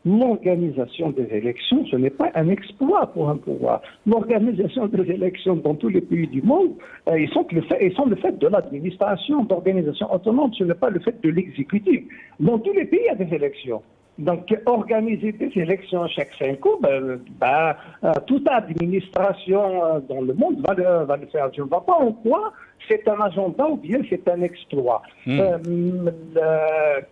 l'organisation des élections, ce n'est pas un exploit pour un pouvoir. L'organisation des élections dans tous les pays du monde, ils sont le fait de l'administration, d'organisation autonome, ce n'est pas le fait de l'exécutif. Dans tous les pays, il y a des élections. Donc, organiser des élections chaque 5 ans, toute administration dans le monde va le faire. Je ne vois pas en quoi c'est un agenda ou bien c'est un exploit.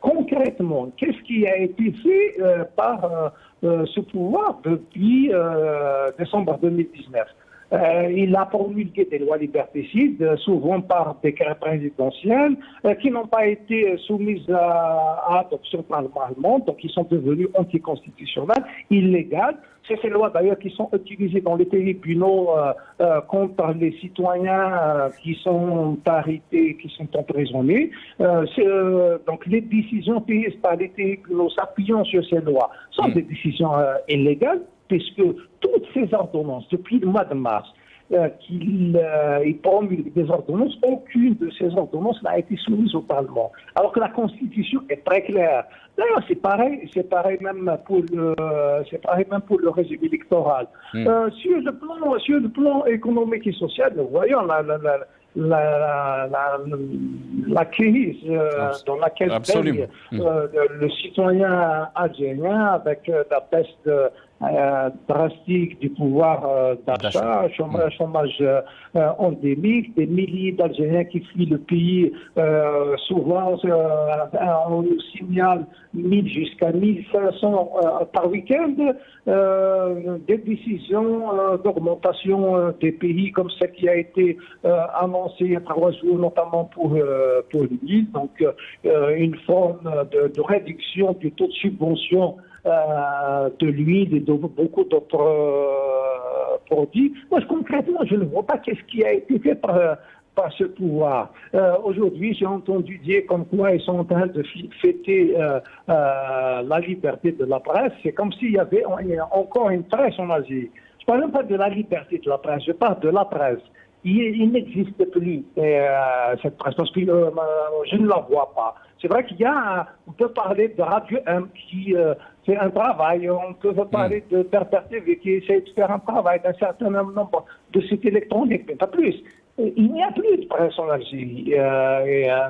Concrètement, qu'est-ce qui a été fait par ce pouvoir depuis décembre 2019 ? Il a promulgué des lois liberticides, souvent par décret présidentiel, qui n'ont pas été soumises à adoption par le Parlement, donc ils sont devenus anticonstitutionnels, illégales. C'est ces lois d'ailleurs qui sont utilisées dans les tribunaux contre les citoyens qui sont arrêtés, qui sont emprisonnés. Donc les décisions prises par les tribunaux s'appuyant sur ces lois sont des décisions illégales, puisque toutes ces ordonnances, depuis le mois de mars, qu'il promulgue des ordonnances, aucune de ces ordonnances n'a été soumise au Parlement. Alors que la Constitution est très claire. D'ailleurs, c'est pareil même pour le régime électoral. Sur le plan économique et social, nous voyons la crise dans laquelle baigne le citoyen algérien avec la baisse drastique du pouvoir d'achat, chômage endémique, des milliers d'Algériens qui fuient le pays. Souvent, on nous signale 1000 jusqu'à 1500 par week-end, des décisions d'augmentation des pays comme celle qui a été annoncée il y a 3 jours, notamment pour l'huile. Donc, une forme de réduction du taux de subvention de l'huile et de beaucoup d'autres produits. Moi, concrètement, je ne vois pas qu'est-ce qui a été fait par ce pouvoir. Aujourd'hui, j'ai entendu dire comme quoi ils sont en train de fêter la liberté de la presse. C'est comme s'il y avait encore une presse en Asie. Je ne parle même pas de la liberté de la presse, je parle de la presse. Il n'existe plus cette presse parce que je ne la vois pas. C'est vrai on peut parler de Radio M qui fait un travail, on peut parler de Berber TV qui essaie de faire un travail d'un certain nombre de sites électroniques, mais pas plus. Il n'y a plus de presse en Algérie.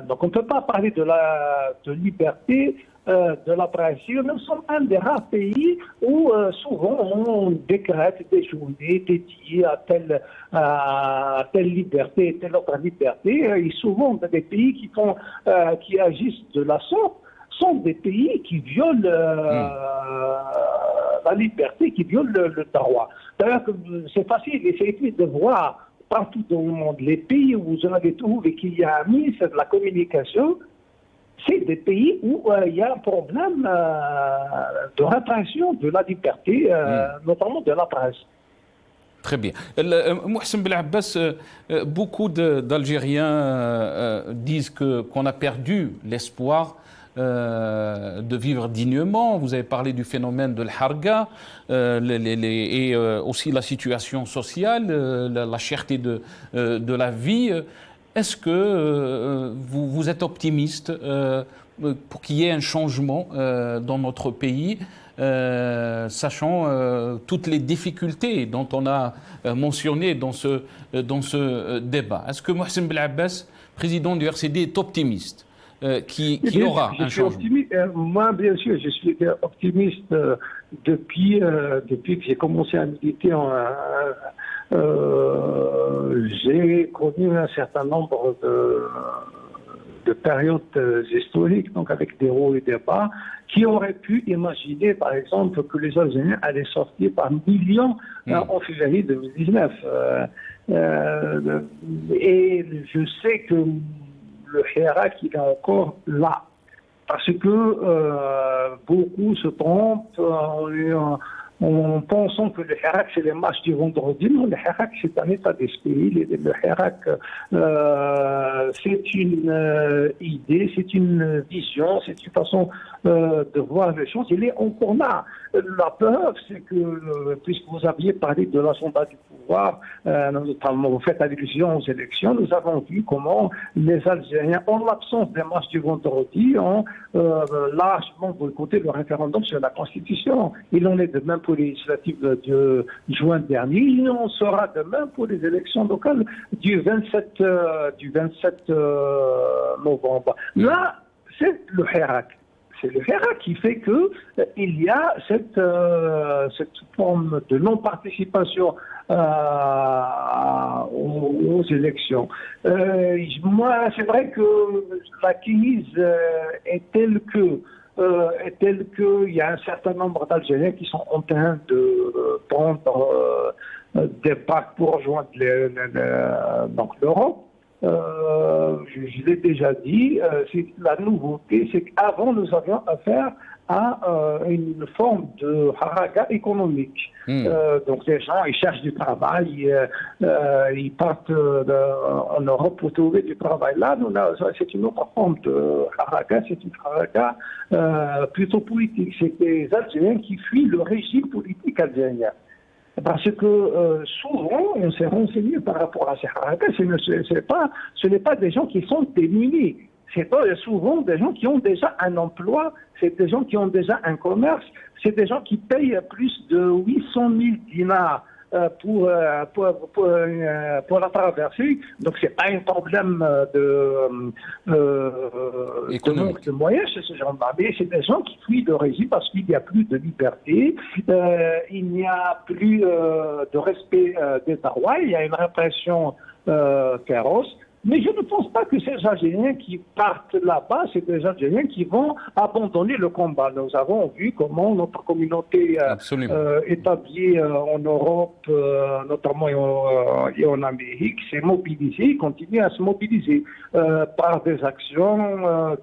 Donc on ne peut pas parler de liberté de la presse. Nous sommes un des rares pays où souvent on décrète des journées dédiées à telle liberté, telle autre liberté. Et souvent des pays qui agissent de la sorte sont des pays qui violent la liberté, qui violent le droit. D'ailleurs, c'est facile, il suffit de voir partout dans le monde les pays où vous en avez trouvé qu'il y a un ministre de la communication. C'est des pays où il y a un problème de répression de la liberté, notamment de la presse. Très bien. Mohsen Belabbas, beaucoup d'Algériens disent qu'on a perdu l'espoir de vivre dignement. Vous avez parlé du phénomène de l'harga et aussi la situation sociale, la cherté de la vie. Est-ce que vous êtes optimiste pour qu'il y ait un changement dans notre pays, sachant toutes les difficultés dont on a mentionné dans ce débat? Est-ce que Mohsen Belabbas, président du RCD, est optimiste qu'il y aura un changement? Moi, bien sûr, je suis optimiste depuis que j'ai commencé à militer. J'ai connu un certain nombre de périodes historiques, donc avec des hauts et des bas, qui auraient pu imaginer, par exemple, que les Algériens allaient sortir par millions en février 2019. Et je sais que le Hirak, il est encore là. Parce que beaucoup se trompent en pensant que le Hirak, c'est les matchs du vendredi. Non, le Hirak, c'est un état d'esprit. Le Hirak, c'est une idée, c'est une vision, c'est une façon de voir les choses. Il est encore là. La preuve, c'est que, puisque vous aviez parlé de l'agenda du pouvoir, notamment vous faites allusion aux élections, nous avons vu comment les Algériens, en l'absence des matchs du vendredi, ont largement boycotté le référendum sur la Constitution. Il en est de même pour les législatives de juin dernier. Il en sera de même pour les élections locales du 27 novembre. Là, c'est le Hirak. C'est le Hirak qui fait qu'il y a cette forme de non-participation aux élections. Moi, c'est vrai que la crise est telle qu'il y a un certain nombre d'Algériens qui sont en train de prendre des packs pour rejoindre l'Europe. je l'ai déjà dit, la nouveauté, c'est qu'avant, nous avions affaire à une forme de haraka économique. Donc les gens, ils cherchent du travail, ils partent en Europe pour trouver du travail. Là, c'est une autre forme de haraka, c'est une haraka plutôt politique. C'est des Algériens qui fuient le régime politique algérien. Parce que souvent, on s'est renseigné par rapport à ces harakas, ce n'est pas des gens qui sont démunis. C'est souvent des gens qui ont déjà un emploi, c'est des gens qui ont déjà un commerce, c'est des gens qui payent plus de 800 000 dinars pour la traversée. Donc, c'est pas un problème de manque de moyens chez ces gens-là. Mais c'est des gens qui fuient le régime parce qu'il n'y a plus de liberté, il n'y a plus de respect des droits, il y a une répression féroce. Mais je ne pense pas que ces Algériens qui partent là-bas, c'est des Algériens qui vont abandonner le combat. Nous avons vu comment notre communauté établie en Europe, notamment et en Amérique, s'est mobilisée, continue à se mobiliser par des actions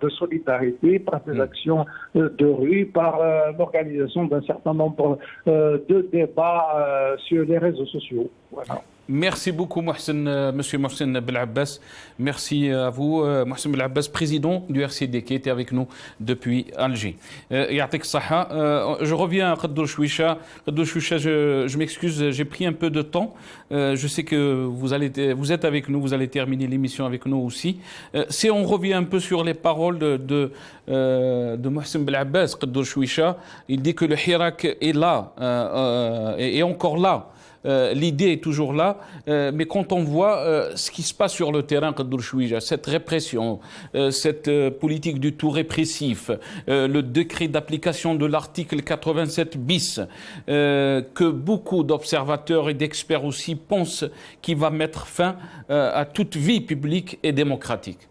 de solidarité, par des actions de rue, par l'organisation d'un certain nombre de débats sur les réseaux sociaux. Voilà. Merci beaucoup, Monsieur Mohsen Belabbas. Merci à vous, Mohsen Belabbas, président du RCD, qui était avec nous depuis Alger. Je reviens à Khadour Chouicha. Khadour Chouicha, je m'excuse, j'ai pris un peu de temps. Je sais que vous êtes avec nous, vous allez terminer l'émission avec nous aussi. Si on revient un peu sur les paroles de Mohsen Belabbas, Khadour Chouicha, il dit que le Hirak est là, est encore là. L'idée est toujours là, mais quand on voit ce qui se passe sur le terrain, cette répression, cette politique du tout répressif, le décret d'application de l'article 87 bis, que beaucoup d'observateurs et d'experts aussi pensent qu'il va mettre fin à toute vie publique et démocratique.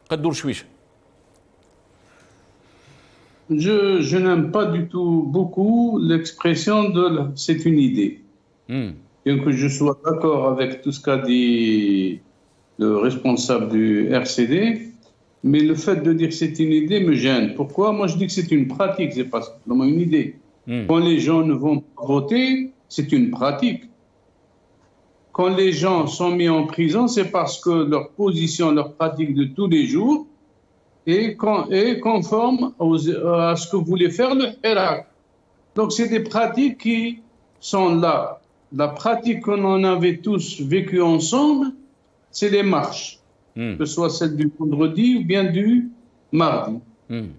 Je n'aime pas du tout beaucoup l'expression de « c'est une idée ». Bien que je sois d'accord avec tout ce qu'a dit le responsable du RCD, mais le fait de dire que c'est une idée me gêne. Pourquoi? Moi, je dis que c'est une pratique, c'est pas simplement une idée. Quand les gens ne vont pas voter, c'est une pratique. Quand les gens sont mis en prison, c'est parce que leur position, leur pratique de tous les jours est conforme à ce que voulait faire le Hirak. Donc, c'est des pratiques qui sont là. La pratique qu'on en avait tous vécu ensemble, c'est les marches, que ce soit celle du vendredi ou bien du mardi.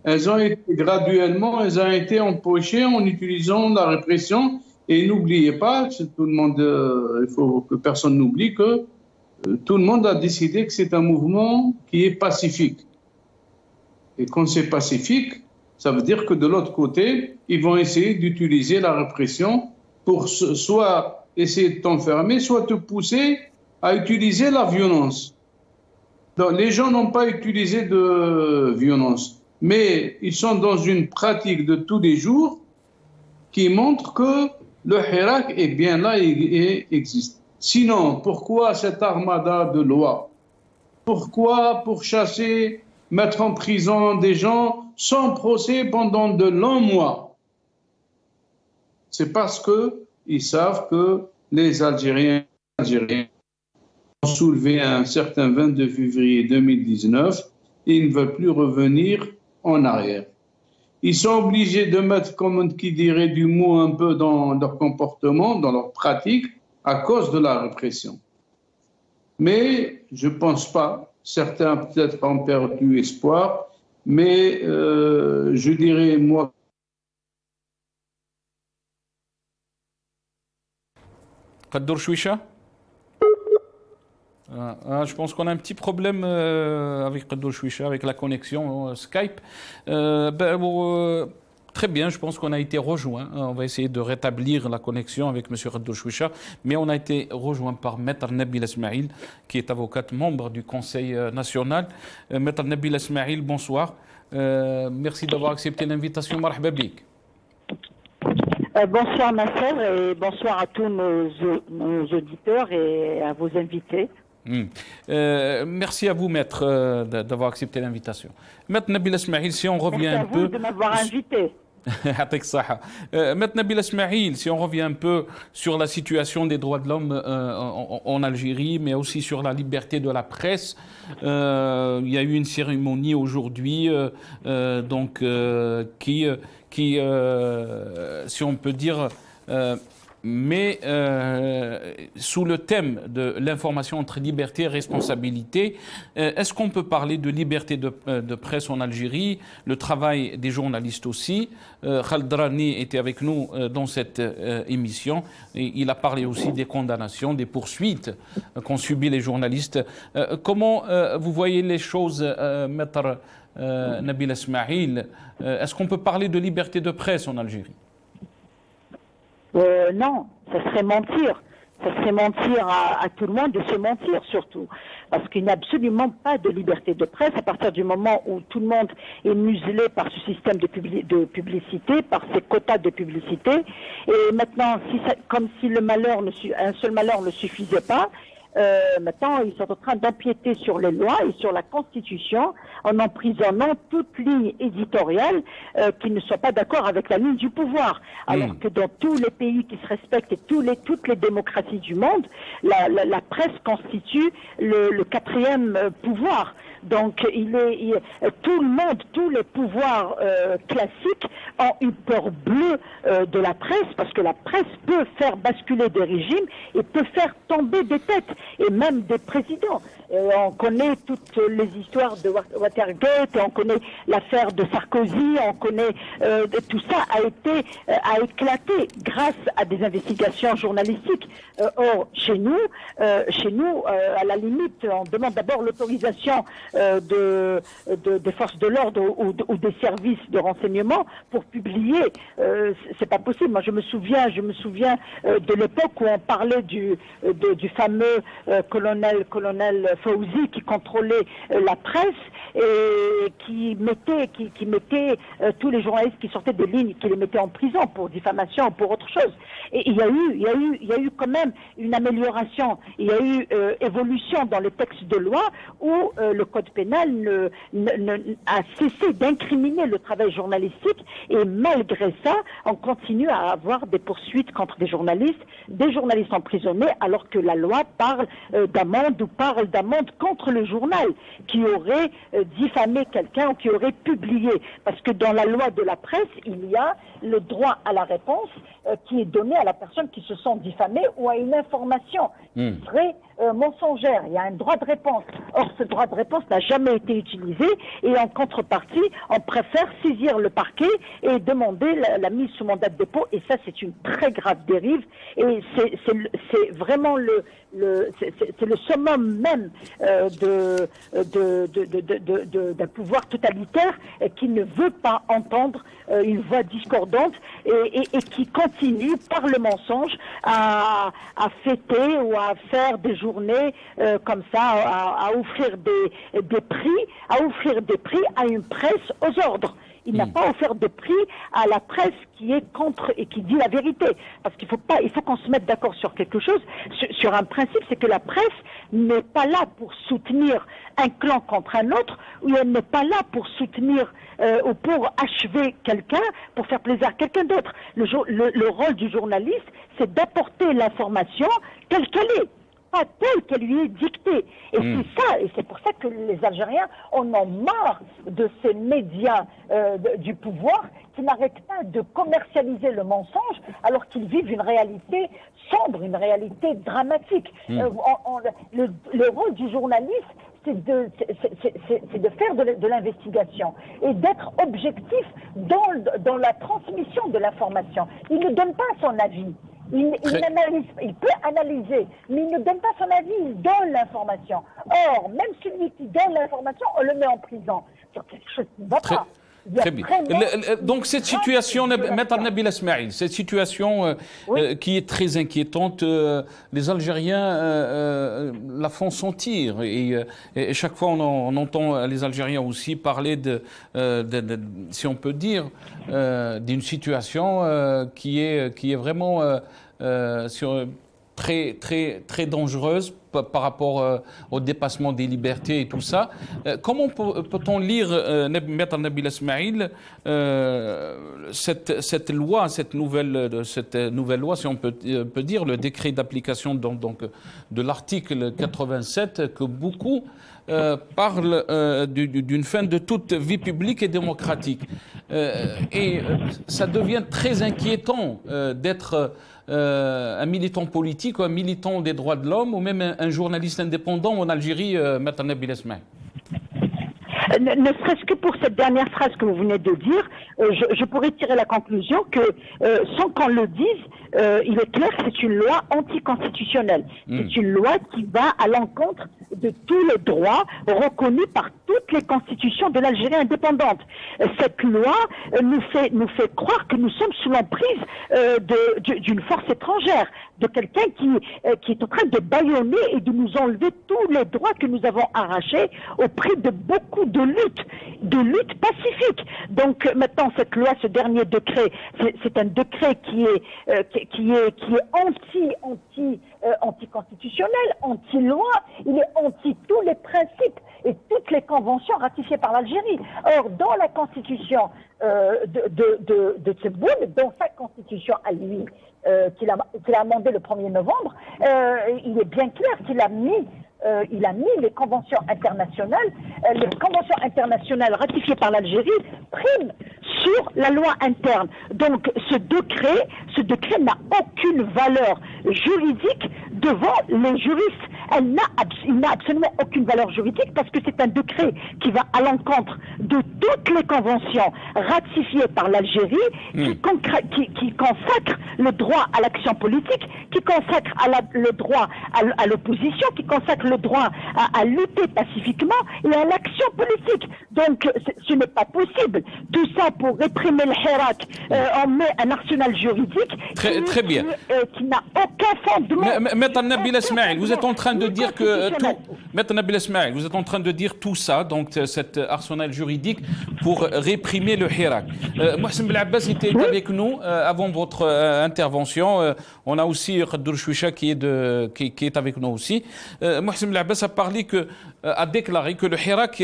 Elles ont été graduellement, elles ont été empochées en utilisant la répression. Et n'oubliez pas, tout le monde, il faut que personne n'oublie que tout le monde a décidé que c'est un mouvement qui est pacifique. Et quand c'est pacifique, ça veut dire que de l'autre côté, ils vont essayer d'utiliser la répression pour soit essayer de t'enfermer, soit te pousser à utiliser la violence. Donc, les gens n'ont pas utilisé de violence, mais ils sont dans une pratique de tous les jours qui montre que le Hirak est bien là et existe. Sinon, pourquoi cette armada de loi? Pourquoi pourchasser, mettre en prison des gens sans procès pendant de longs mois? C'est parce qu'ils savent que les Algériens ont soulevé un certain 22 février 2019 et ils ne veulent plus revenir en arrière. Ils sont obligés de mettre, comme qui dirait, du mot un peu dans leur comportement, dans leur pratique, à cause de la répression. Mais je ne pense pas, certains peut-être ont perdu espoir, mais je dirais, moi, Khadour Chouicha? Je pense qu'on a un petit problème avec Khadour Chouicha, avec la connexion Skype. Très bien, je pense qu'on a été rejoint. On va essayer de rétablir la connexion avec M. Khadour Chouicha, mais on a été rejoint par Maître Nabil Esmaïl, qui est avocate membre du Conseil national. Maître Nabil Esmaïl, bonsoir. Merci d'avoir accepté l'invitation. Marhaba bik. Bonsoir ma sœur et bonsoir à tous nos auditeurs et à vos invités. Merci à vous, maître, d'avoir accepté l'invitation. Maître Nabil Esmaïl, si on revient un peu... Merci à vous de m'avoir invité. Maître Nabil Esmaïl, si on revient un peu sur la situation des droits de l'homme en Algérie, mais aussi sur la liberté de la presse, il y a eu une cérémonie aujourd'hui qui, si on peut dire, mais sous le thème de l'information entre liberté et responsabilité, est-ce qu'on peut parler de liberté de presse en Algérie, le travail des journalistes aussi? Khaled Drani était avec nous dans cette émission et il a parlé aussi des condamnations, des poursuites qu'ont subies les journalistes. Comment vous voyez les choses, maître Nabil Esmaïl? Est-ce qu'on peut parler de liberté de presse en Algérie? Non, ça serait mentir. Ça serait mentir à tout le monde de se mentir surtout. Parce qu'il n'y a absolument pas de liberté de presse à partir du moment où tout le monde est muselé par ce système de publicité, par ces quotas de publicité. Et maintenant, comme si un seul malheur ne suffisait pas, maintenant, ils sont en train d'empiéter sur les lois et sur la Constitution en emprisonnant toute ligne éditoriale qui ne soit pas d'accord avec la ligne du pouvoir. Alors que dans tous les pays qui se respectent et toutes les démocraties du monde, la presse constitue le quatrième pouvoir. Donc, tout le monde, tous les pouvoirs classiques ont eu peur bleue de la presse, parce que la presse peut faire basculer des régimes et peut faire tomber des têtes, et même des présidents. On connaît toutes les histoires de Watergate, on connaît l'affaire de Sarkozy, on connaît tout ça a éclaté grâce à des investigations journalistiques. Or, chez nous, à la limite, on demande d'abord l'autorisation des forces de l'ordre ou des services de renseignement pour publier. C'est pas possible. Moi, je me souviens de l'époque où on parlait du fameux colonel Fawzi qui contrôlait la presse et qui mettait tous les journalistes qui sortaient des lignes, qui les mettait en prison pour diffamation ou pour autre chose. Et il y a eu quand même une amélioration. Il y a eu évolution dans les textes de loi où le code pénal a cessé d'incriminer le travail journalistique, et malgré ça, on continue à avoir des poursuites contre des journalistes emprisonnés, alors que la loi parle d'amende ou parle d'amende contre le journal qui aurait diffamé quelqu'un ou qui aurait publié. Parce que dans la loi de la presse, il y a le droit à la réponse qui est donné à la personne qui se sent diffamée ou à une information qui serait mensongère. Il y a un droit de réponse. Or, ce droit de réponse n'a jamais été utilisé, et en contrepartie, on préfère saisir le parquet et demander la mise sous mandat de dépôt, et ça, c'est une très grave dérive, et c'est vraiment c'est le summum même d'un pouvoir totalitaire qui ne veut pas entendre une voix discordante et qui continue par le mensonge à fêter ou à faire des journées comme ça, à offrir des prix à une presse aux ordres. Il n'a pas offert de prix à la presse qui est contre et qui dit la vérité. Parce qu'il faut qu'on se mette d'accord sur quelque chose, sur un principe, c'est que la presse n'est pas là pour soutenir un clan contre un autre, ou elle n'est pas là pour soutenir ou pour achever quelqu'un, pour faire plaisir à quelqu'un d'autre. Le rôle du journaliste, c'est d'apporter l'information telle qu'elle est, pas telle qu'elle lui est dictée. Et c'est ça, et c'est pour ça que les Algériens en ont marre de ces médias du pouvoir qui n'arrêtent pas de commercialiser le mensonge alors qu'ils vivent une réalité sombre, une réalité dramatique. Le rôle du journaliste, c'est de faire de l'investigation et d'être objectif dans la transmission de l'information. Il ne donne pas son avis. Il peut analyser, mais il ne donne pas son avis, il donne l'information. Or, même celui qui donne l'information, on le met en prison. C'est quelque chose qui ne va pas. Très bien. Donc cette situation, Maître Nabil Esmaïl, cette situation qui est très inquiétante, les Algériens la font sentir, et chaque fois on entend les Algériens aussi parler si on peut dire, d'une situation qui est vraiment très dangereuse par rapport au dépassement des libertés et tout ça. Comment peut-on lire, Maître Nabil Esmaïl, cette loi, cette nouvelle loi, si on peut dire, le décret d'application donc, de l'article 87, que beaucoup parlent d'une fin de toute vie publique et démocratique. Et ça devient très inquiétant d'être un militant politique ou un militant des droits de l'homme ou même un journaliste indépendant en Algérie, Maître Nabil Esmaïl. Ne serait-ce que pour cette dernière phrase que vous venez de dire, je pourrais tirer la conclusion que, sans qu'on le dise, il est clair que c'est une loi anticonstitutionnelle. C'est une loi qui va à l'encontre de tous les droits reconnus par toutes les constitutions de l'Algérie indépendante. Cette loi nous fait croire que nous sommes sous l'emprise d'une force étrangère, de quelqu'un qui est en train de bâillonner et de nous enlever tous les droits que nous avons arrachés au prix de beaucoup de luttes pacifiques. Donc maintenant, cette loi, ce dernier décret, c'est un décret qui est anticonstitutionnel, anti-loi, il est anti tous les principes et toutes les conventions ratifiées par l'Algérie. Or, dans la constitution de Tebboune, dans sa constitution à lui, qu'il a amendé le 1er novembre, il est bien clair qu'il a mis les conventions internationales ratifiées par l'Algérie priment sur la loi interne. Donc ce décret n'a aucune valeur juridique devant les juristes. Il n'a absolument aucune valeur juridique parce que c'est un décret qui va à l'encontre de toutes les conventions ratifiées par l'Algérie, qui consacre le droit à l'action politique, qui consacre le droit à l'opposition, qui consacre le droit à lutter pacifiquement et à l'action politique. Donc ce n'est pas possible. Tout ça pour réprimer le Hirak, on met un arsenal juridique très bien. Qui n'a aucun fondement. Maître Nabil Esmaïl, vous êtes en train de dire que Maître Nabil Esmaïl, vous êtes en train de dire tout ça, donc cet arsenal juridique pour réprimer le Hirak. Mohsen Belabès était avec nous avant votre intervention. On a aussi Khaddour Chouicha qui est avec nous aussi. Mohsen Belabès a déclaré que le Hirak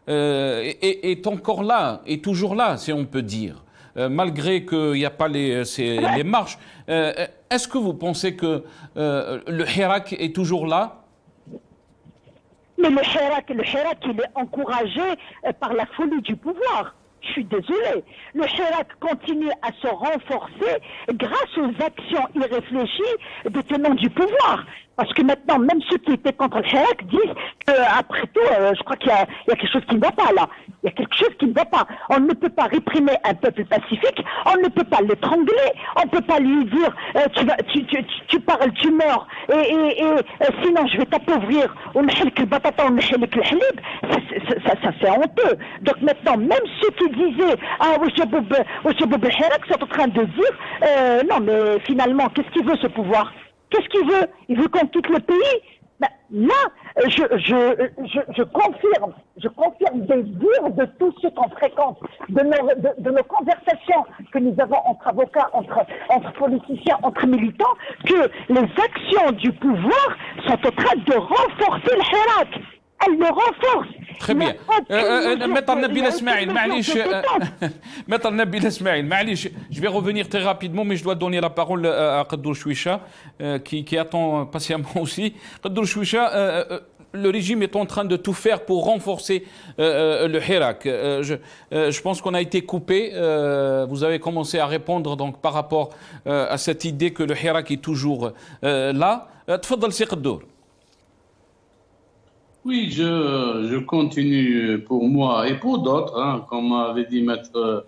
est encore là, est toujours là, si on peut dire. Malgré qu'il n'y a pas les marches. Est-ce que vous pensez que le Hirak est toujours là? Mais le Hirak, il est encouragé par la folie du pouvoir. Je suis désolé. Le Hirak continue à se renforcer grâce aux actions irréfléchies des tenants du pouvoir. Parce que maintenant, même ceux qui étaient contre le Hirak disent qu'après tout, je crois qu'il y a quelque chose qui ne va pas là. Il y a quelque chose qui ne va pas. On ne peut pas réprimer un peuple pacifique, on ne peut pas l'étrangler, on ne peut pas lui dire tu parles, tu meurs, et sinon je vais t'appauvrir, ça c'est honteux. Donc maintenant, même ceux qui disaient Oujaboub el Hirak sont en train de dire non mais finalement, qu'est-ce qu'il veut ce pouvoir? Qu'est-ce qu'il veut? Il veut qu'on quitte le pays? Ben, là, je confirme des dires de tous ceux qu'on fréquente, de nos conversations que nous avons entre avocats, entre politiciens, entre militants, que les actions du pouvoir sont en train de renforcer le Hirak. Elle le renforce. Très bien. Maître Nabil Esmaïl, Maître Nabil Esmaïl, je vais revenir très rapidement, mais je dois donner la parole à Khaddour Chouicha, qui attend patiemment aussi. Khaddour Chouicha, le régime est en train de tout faire pour renforcer le Hirak. Je pense qu'on a été coupé. Vous avez commencé à répondre donc, par rapport à cette idée que le Hirak est toujours là. Tfadal Si Khaddour. Oui, je continue pour moi et pour d'autres, comme avait dit Maître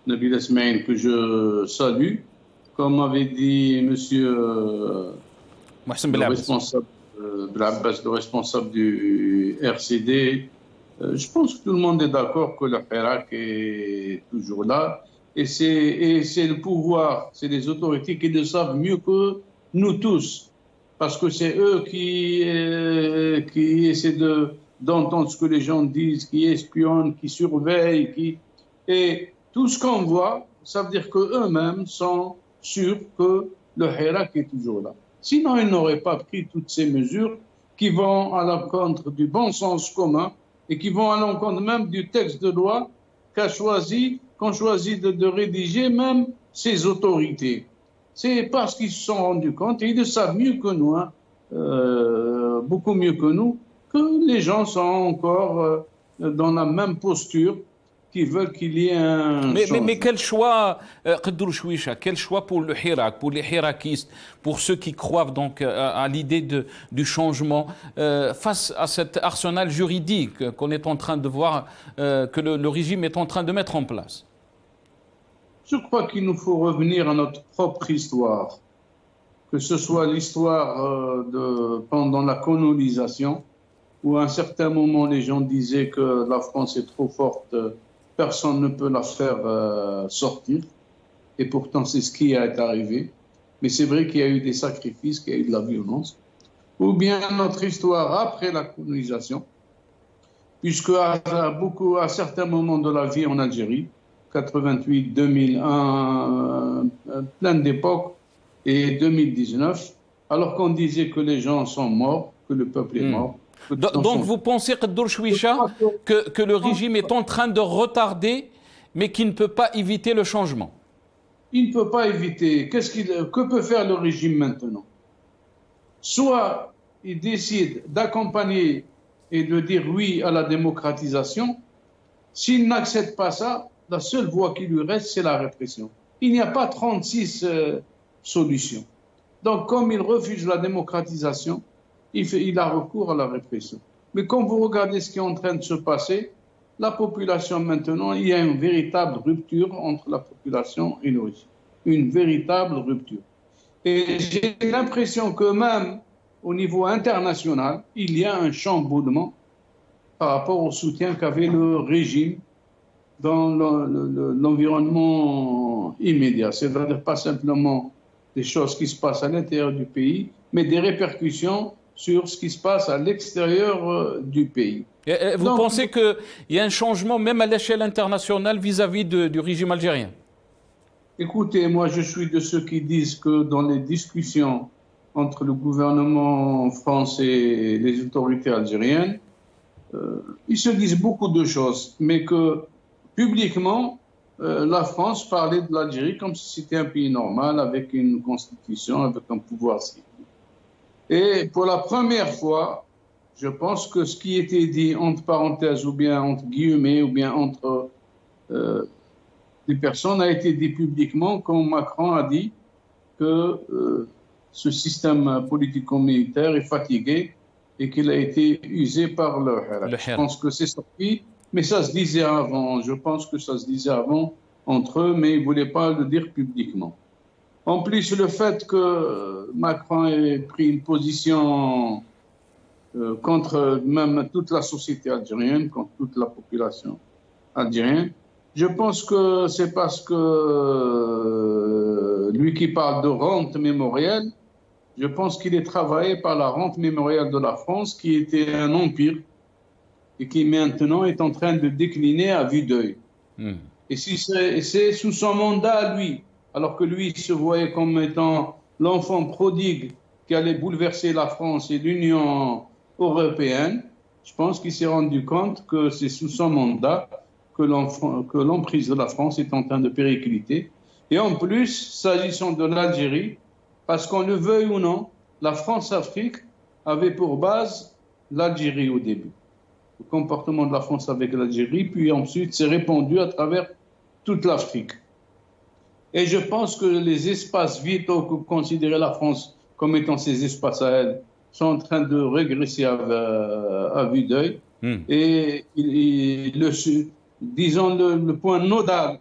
Nabil Esmaïl, que je salue, comme avait dit Monsieur le responsable du RCD. Je pense que tout le monde est d'accord que le Hirak est toujours là. Et c'est le pouvoir, c'est les autorités qui le savent mieux que nous tous. Parce que c'est eux qui essaient d'entendre ce que les gens disent, qui espionnent, qui surveillent, et tout ce qu'on voit, ça veut dire qu'eux-mêmes sont sûrs que le Hirak est toujours là. Sinon, ils n'auraient pas pris toutes ces mesures qui vont à l'encontre du bon sens commun et qui vont à l'encontre même du texte de loi qu'ont choisi de rédiger même ces autorités. C'est parce qu'ils se sont rendus compte, et ils le savent mieux que nous, beaucoup mieux que nous, que les gens sont encore dans la même posture, qui veulent qu'il y ait un mais quel choix, Qaddour Chouicha, quel choix pour le Hirak, pour les hirakistes, pour ceux qui croient donc à l'idée du changement, face à cet arsenal juridique qu'on est en train de voir, que le régime est en train de mettre en place? Je crois qu'il nous faut revenir à notre propre histoire, que ce soit l'histoire pendant la colonisation, où à un certain moment les gens disaient que la France est trop forte, personne ne peut la faire sortir, et pourtant c'est ce qui est arrivé. Mais c'est vrai qu'il y a eu des sacrifices, qu'il y a eu de la violence. Ou bien notre histoire après la colonisation, puisque à certains moments de la vie en Algérie, 88, 2001, plein d'époques, et 2019, alors qu'on disait que les gens sont morts, que le peuple est mort. Donc vous pensez, Qaddour Chouicha, que le régime est en train de retarder, mais qu'il ne peut pas éviter le changement? Il ne peut pas éviter. Que peut faire le régime maintenant? Soit il décide d'accompagner et de dire oui à la démocratisation. S'il n'accepte pas ça, la seule voie qui lui reste, c'est la répression. Il n'y a pas 36 solutions. Donc, comme il refuse la démocratisation, il a recours à la répression. Mais quand vous regardez ce qui est en train de se passer, la population maintenant, il y a une véritable rupture entre la population et le régime. Une véritable rupture. Et j'ai l'impression que même au niveau international, il y a un chamboulement par rapport au soutien qu'avait le régime dans l'environnement immédiat. C'est-à-dire pas simplement des choses qui se passent à l'intérieur du pays, mais des répercussions sur ce qui se passe à l'extérieur du pays. Vous pensez qu'il y a un changement même à l'échelle internationale vis-à-vis du régime algérien? Écoutez, moi je suis de ceux qui disent que dans les discussions entre le gouvernement français et les autorités algériennes, ils se disent beaucoup de choses, mais que publiquement, la France parlait de l'Algérie comme si c'était un pays normal, avec une constitution, avec un pouvoir civil. Et pour la première fois, je pense que ce qui était dit entre parenthèses, ou bien entre guillemets, ou bien entre des personnes, a été dit publiquement, quand Macron a dit que ce système politico-militaire est fatigué et qu'il a été usé par le Hirak. Je pense que c'est sorti, mais ça se disait avant. Je pense que ça se disait avant entre eux, mais ils ne voulaient pas le dire publiquement. En plus, le fait que Macron ait pris une position contre même toute la société algérienne, contre toute la population algérienne, je pense que c'est parce que lui qui parle de rente mémorielle, je pense qu'il est travaillé par la rente mémorielle de la France, qui était un empire et qui maintenant est en train de décliner à vue d'œil. Et si c'est sous son mandat à lui, alors que lui se voyait comme étant l'enfant prodigue qui allait bouleverser la France et l'Union européenne, je pense qu'il s'est rendu compte que c'est sous son mandat que l'emprise de la France est en train de péricliter. Et en plus, s'agissant de l'Algérie, parce qu'on le veuille ou non, la France-Afrique avait pour base l'Algérie au début. Le comportement de la France avec l'Algérie, puis ensuite s'est répandu à travers toute l'Afrique. Et je pense que les espaces vitaux que considérait la France comme étant ses espaces à elle sont en train de régresser à vue d'œil. Et disons le point nodal,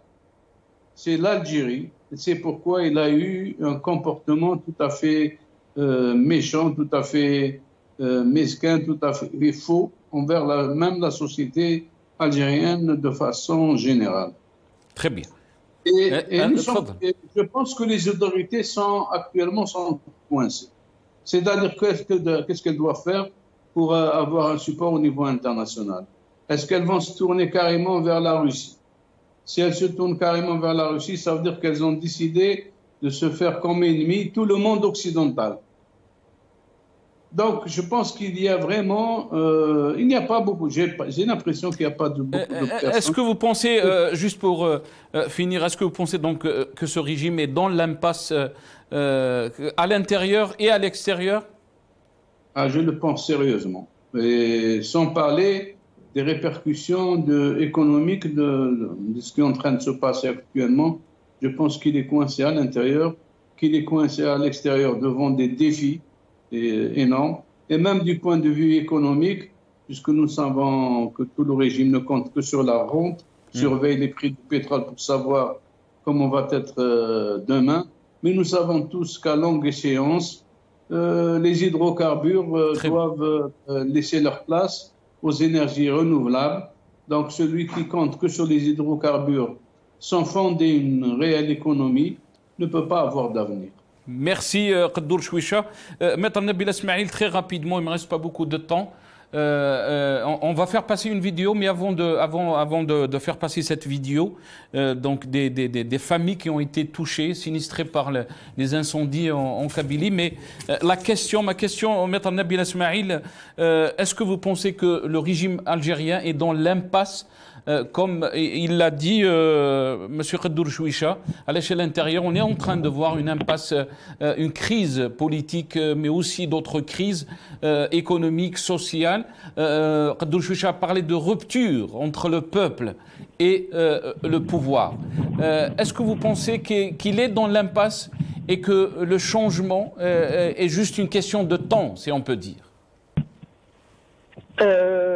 c'est l'Algérie. C'est pourquoi il a eu un comportement tout à fait méchant, tout à fait mesquin, tout à fait faux envers même la société algérienne de façon générale. Très bien. Je pense que les autorités actuellement sont coincées. C'est-à-dire qu'est-ce qu'elles doivent faire pour avoir un support au niveau international? Est-ce qu'elles vont se tourner carrément vers la Russie? Si elles se tournent carrément vers la Russie, ça veut dire qu'elles ont décidé de se faire comme ennemi tout le monde occidental. Donc, je pense qu'il y a vraiment, il n'y a pas beaucoup. J'ai l'impression qu'il n'y a pas beaucoup de personnes. Est-ce que vous pensez, juste pour finir, est-ce que vous pensez donc que ce régime est dans l'impasse à l'intérieur et à l'extérieur? Ah, je le pense sérieusement. Et sans parler des répercussions économiques de ce qui est en train de se passer actuellement. Je pense qu'il est coincé à l'intérieur, qu'il est coincé à l'extérieur devant des défis énormes. Et même du point de vue économique, puisque nous savons que tout le régime ne compte que sur la rente, surveille les prix du pétrole pour savoir comment va être demain. Mais nous savons tous qu'à longue échéance, les hydrocarbures doivent laisser leur place aux énergies renouvelables. Donc celui qui compte que sur les hydrocarbures sans fonder une réelle économie ne peut pas avoir d'avenir. Merci Qaddour Chouicha. Maître Nabil Esmaïl, très rapidement, il ne me reste pas beaucoup de temps. On va faire passer une vidéo, mais avant de faire passer cette vidéo, donc des familles qui ont été touchées, sinistrées par les incendies en Kabylie. Mais ma question, Maître Nabil Esmaïl, est-ce que vous pensez que le régime algérien est dans l'impasse comme il l'a dit M. Qaddour Chouicha, à l'échelle intérieure, on est en train de voir une impasse, une crise politique, mais aussi d'autres crises économiques, sociales. Qaddour Chouicha a parlé de rupture entre le peuple et le pouvoir. Est-ce que vous pensez qu'il est dans l'impasse et que le changement est juste une question de temps, si on peut dire?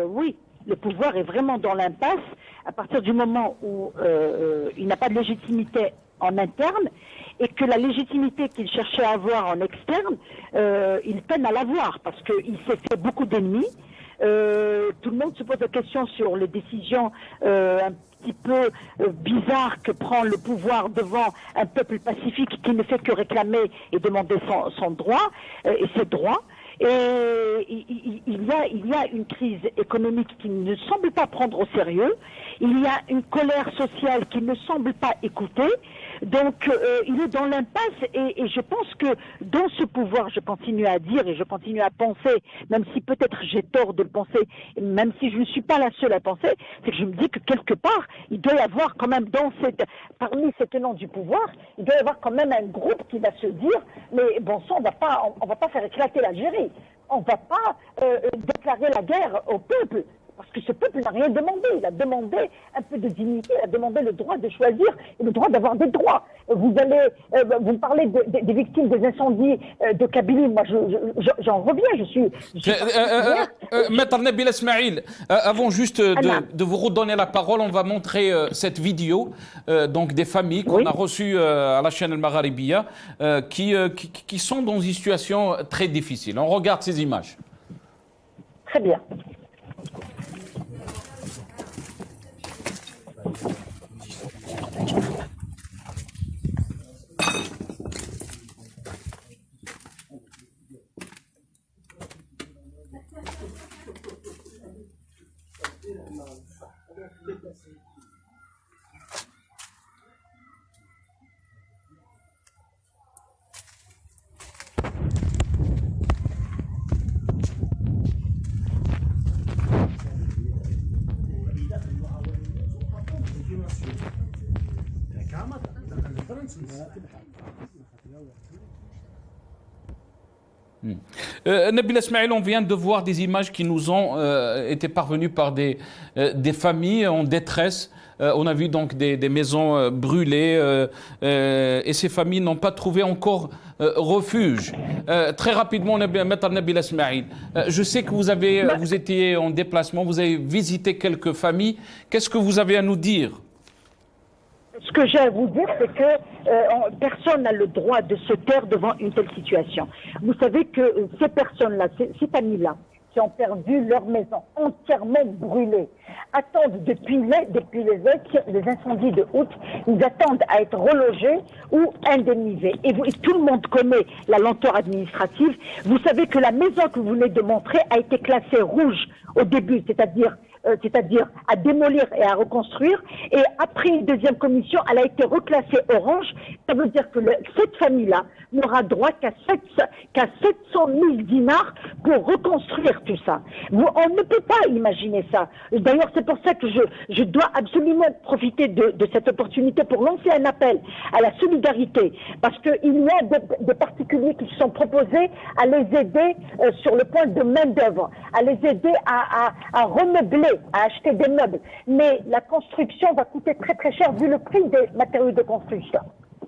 Oui. Le pouvoir est vraiment dans l'impasse à partir du moment où il n'a pas de légitimité en interne et que la légitimité qu'il cherchait à avoir en externe, il peine à l'avoir parce qu'il s'est fait beaucoup d'ennemis. Tout le monde se pose la question sur les décisions un petit peu bizarres que prend le pouvoir devant un peuple pacifique qui ne fait que réclamer et demander son droit et ses droits. Et il y a une crise économique qui ne semble pas prendre au sérieux. Il y a une colère sociale qui ne semble pas écouter. Donc, il est dans l'impasse et je pense que dans ce pouvoir, je continue à dire et je continue à penser, même si peut-être j'ai tort de le penser, même si je ne suis pas la seule à penser, c'est que je me dis que quelque part, il doit y avoir quand même parmi ces tenants du pouvoir, il doit y avoir quand même un groupe qui va se dire, mais bon sang, on va pas faire éclater l'Algérie, on va pas déclarer la guerre au peuple. Parce que ce peuple n'a rien demandé. Il a demandé un peu de dignité, il a demandé le droit de choisir et le droit d'avoir des droits. Vous me parlez des victimes des incendies de Kabylie. Moi, j'en reviens. Je suis Maître Nabil Esmaïl, avant juste de vous redonner la parole, on va montrer cette vidéo donc des familles qu'on a reçues à la chaîne El Magharibiya qui sont dans une situation très difficile. On regarde ces images. Très bien. Nabil Esmaïl, on vient de voir des images qui nous ont été parvenues par des familles en détresse. On a vu donc des maisons brûlées et ces familles n'ont pas trouvé encore refuge. Très rapidement, Maître Nabil Esmaïl, je sais que vous étiez en déplacement, vous avez visité quelques familles. Qu'est-ce que vous avez à nous dire? Ce que j'ai à vous dire, c'est que personne n'a le droit de se taire devant une telle situation. Vous savez que ces personnes-là, ces familles-là, qui ont perdu leur maison entièrement brûlée, attendent depuis les incendies de août, ils attendent à être relogés ou indemnisés. Et tout le monde connaît la lenteur administrative. Vous savez que la maison que vous venez de montrer a été classée rouge au début, c'est-à-dire à démolir et à reconstruire. Et après une deuxième commission, elle a été reclassée orange ça veut dire que cette famille-là n'aura droit qu'à 700 000 dinars pour reconstruire tout ça. On ne peut pas imaginer ça. D'ailleurs, c'est pour ça que je dois absolument profiter de cette opportunité pour lancer un appel à la solidarité, parce qu'il y a des particuliers qui se sont proposés à les aider sur le point de main-d'œuvre, à les aider à remeubler, à acheter des meubles. Mais la construction va coûter très très cher vu le prix des matériaux de construction.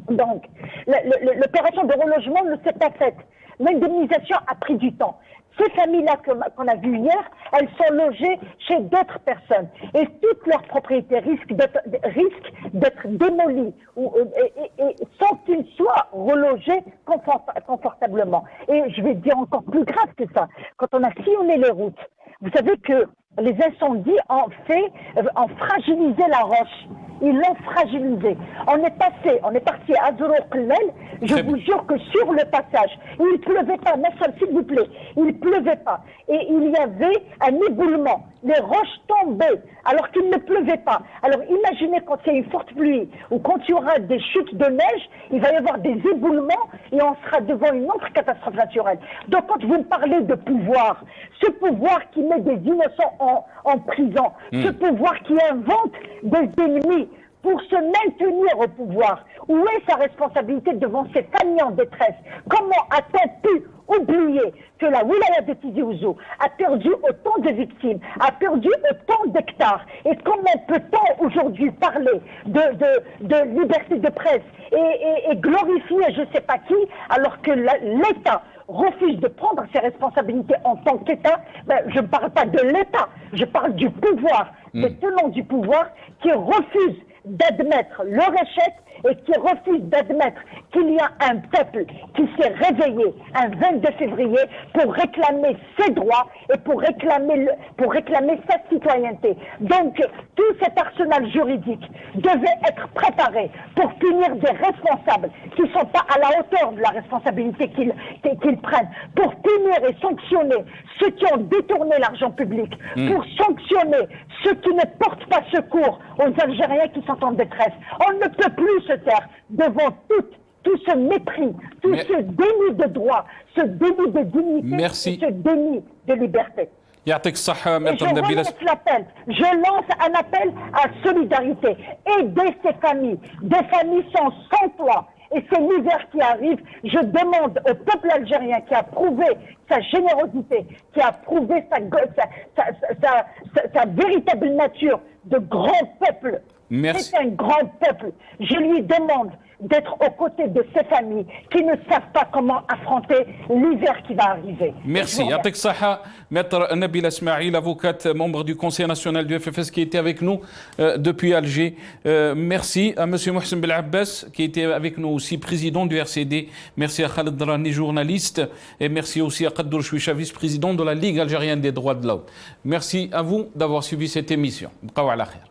Donc, l'opération de relogement ne s'est pas faite. L'indemnisation a pris du temps. Ces familles-là qu'on a vues hier, elles sont logées chez d'autres personnes. Et toutes leurs propriétés risquent d'être démolies sans qu'ils soient relogés confortablement. Et je vais dire encore plus grave que ça. Quand on a sillonné les routes, vous savez que les incendies ont fragilisé la roche. Ils l'ont fragilisé. On est parti à Azourouk-Lel. Je vous jure que sur le passage, il ne pleuvait pas, Nassal, s'il vous plaît, il ne pleuvait pas. Et il y avait un éboulement. Les roches tombaient alors qu'il ne pleuvait pas. Alors imaginez quand il y a une forte pluie ou quand il y aura des chutes de neige, il va y avoir des éboulements et on sera devant une autre catastrophe naturelle. Donc quand vous me parlez de pouvoir, ce pouvoir qui met des innocents en prison, ce pouvoir qui invente des ennemis pour se maintenir au pouvoir, où est sa responsabilité devant ces familles en détresse? Comment a-t-on pu oublier que la wilaya de Tizi Ouzou a perdu autant de victimes, a perdu autant d'hectares? Et comment peut-on aujourd'hui parler de liberté de presse et glorifier je ne sais pas qui, alors que l'État refuse de prendre ses responsabilités en tant qu'État? Je ne parle pas de l'État, je parle du pouvoir, des tenants du pouvoir qui refusent d'admettre leur échec et qui refuse d'admettre qu'il y a un peuple qui s'est réveillé un 22 février pour réclamer ses droits et pour réclamer sa citoyenneté. Donc, tout cet arsenal juridique devait être préparé pour punir des responsables qui ne sont pas à la hauteur de la responsabilité qu'ils prennent, pour punir et sanctionner ceux qui ont détourné l'argent public, pour sanctionner ceux qui ne portent pas secours aux Algériens qui sont en détresse. On ne peut plus se taire devant tout ce mépris, ce déni de droit, ce déni de dignité, et ce déni de liberté. Je lance un appel à solidarité. Aider ces familles. Des familles sont sans toit. Et c'est l'hiver qui arrive. Je demande au peuple algérien qui a prouvé sa générosité, qui a prouvé sa véritable nature de grand peuple. C'est un grand peuple. Je lui demande d'être aux côtés de ces familles qui ne savent pas comment affronter l'hiver qui va arriver. Merci. Yatek Saha, Maître Nabil Esmaïl, avocate, membre du Conseil national du FFS qui était avec nous depuis Alger. Merci à M. Mohsen Belabbas qui était avec nous aussi, président du RCD. Merci à Khaled Drani, journaliste. Et merci aussi à Kaddour Chouicha, vice-président de la Ligue algérienne des droits de l'homme. Merci à vous d'avoir suivi cette émission. Bqaw ala khair.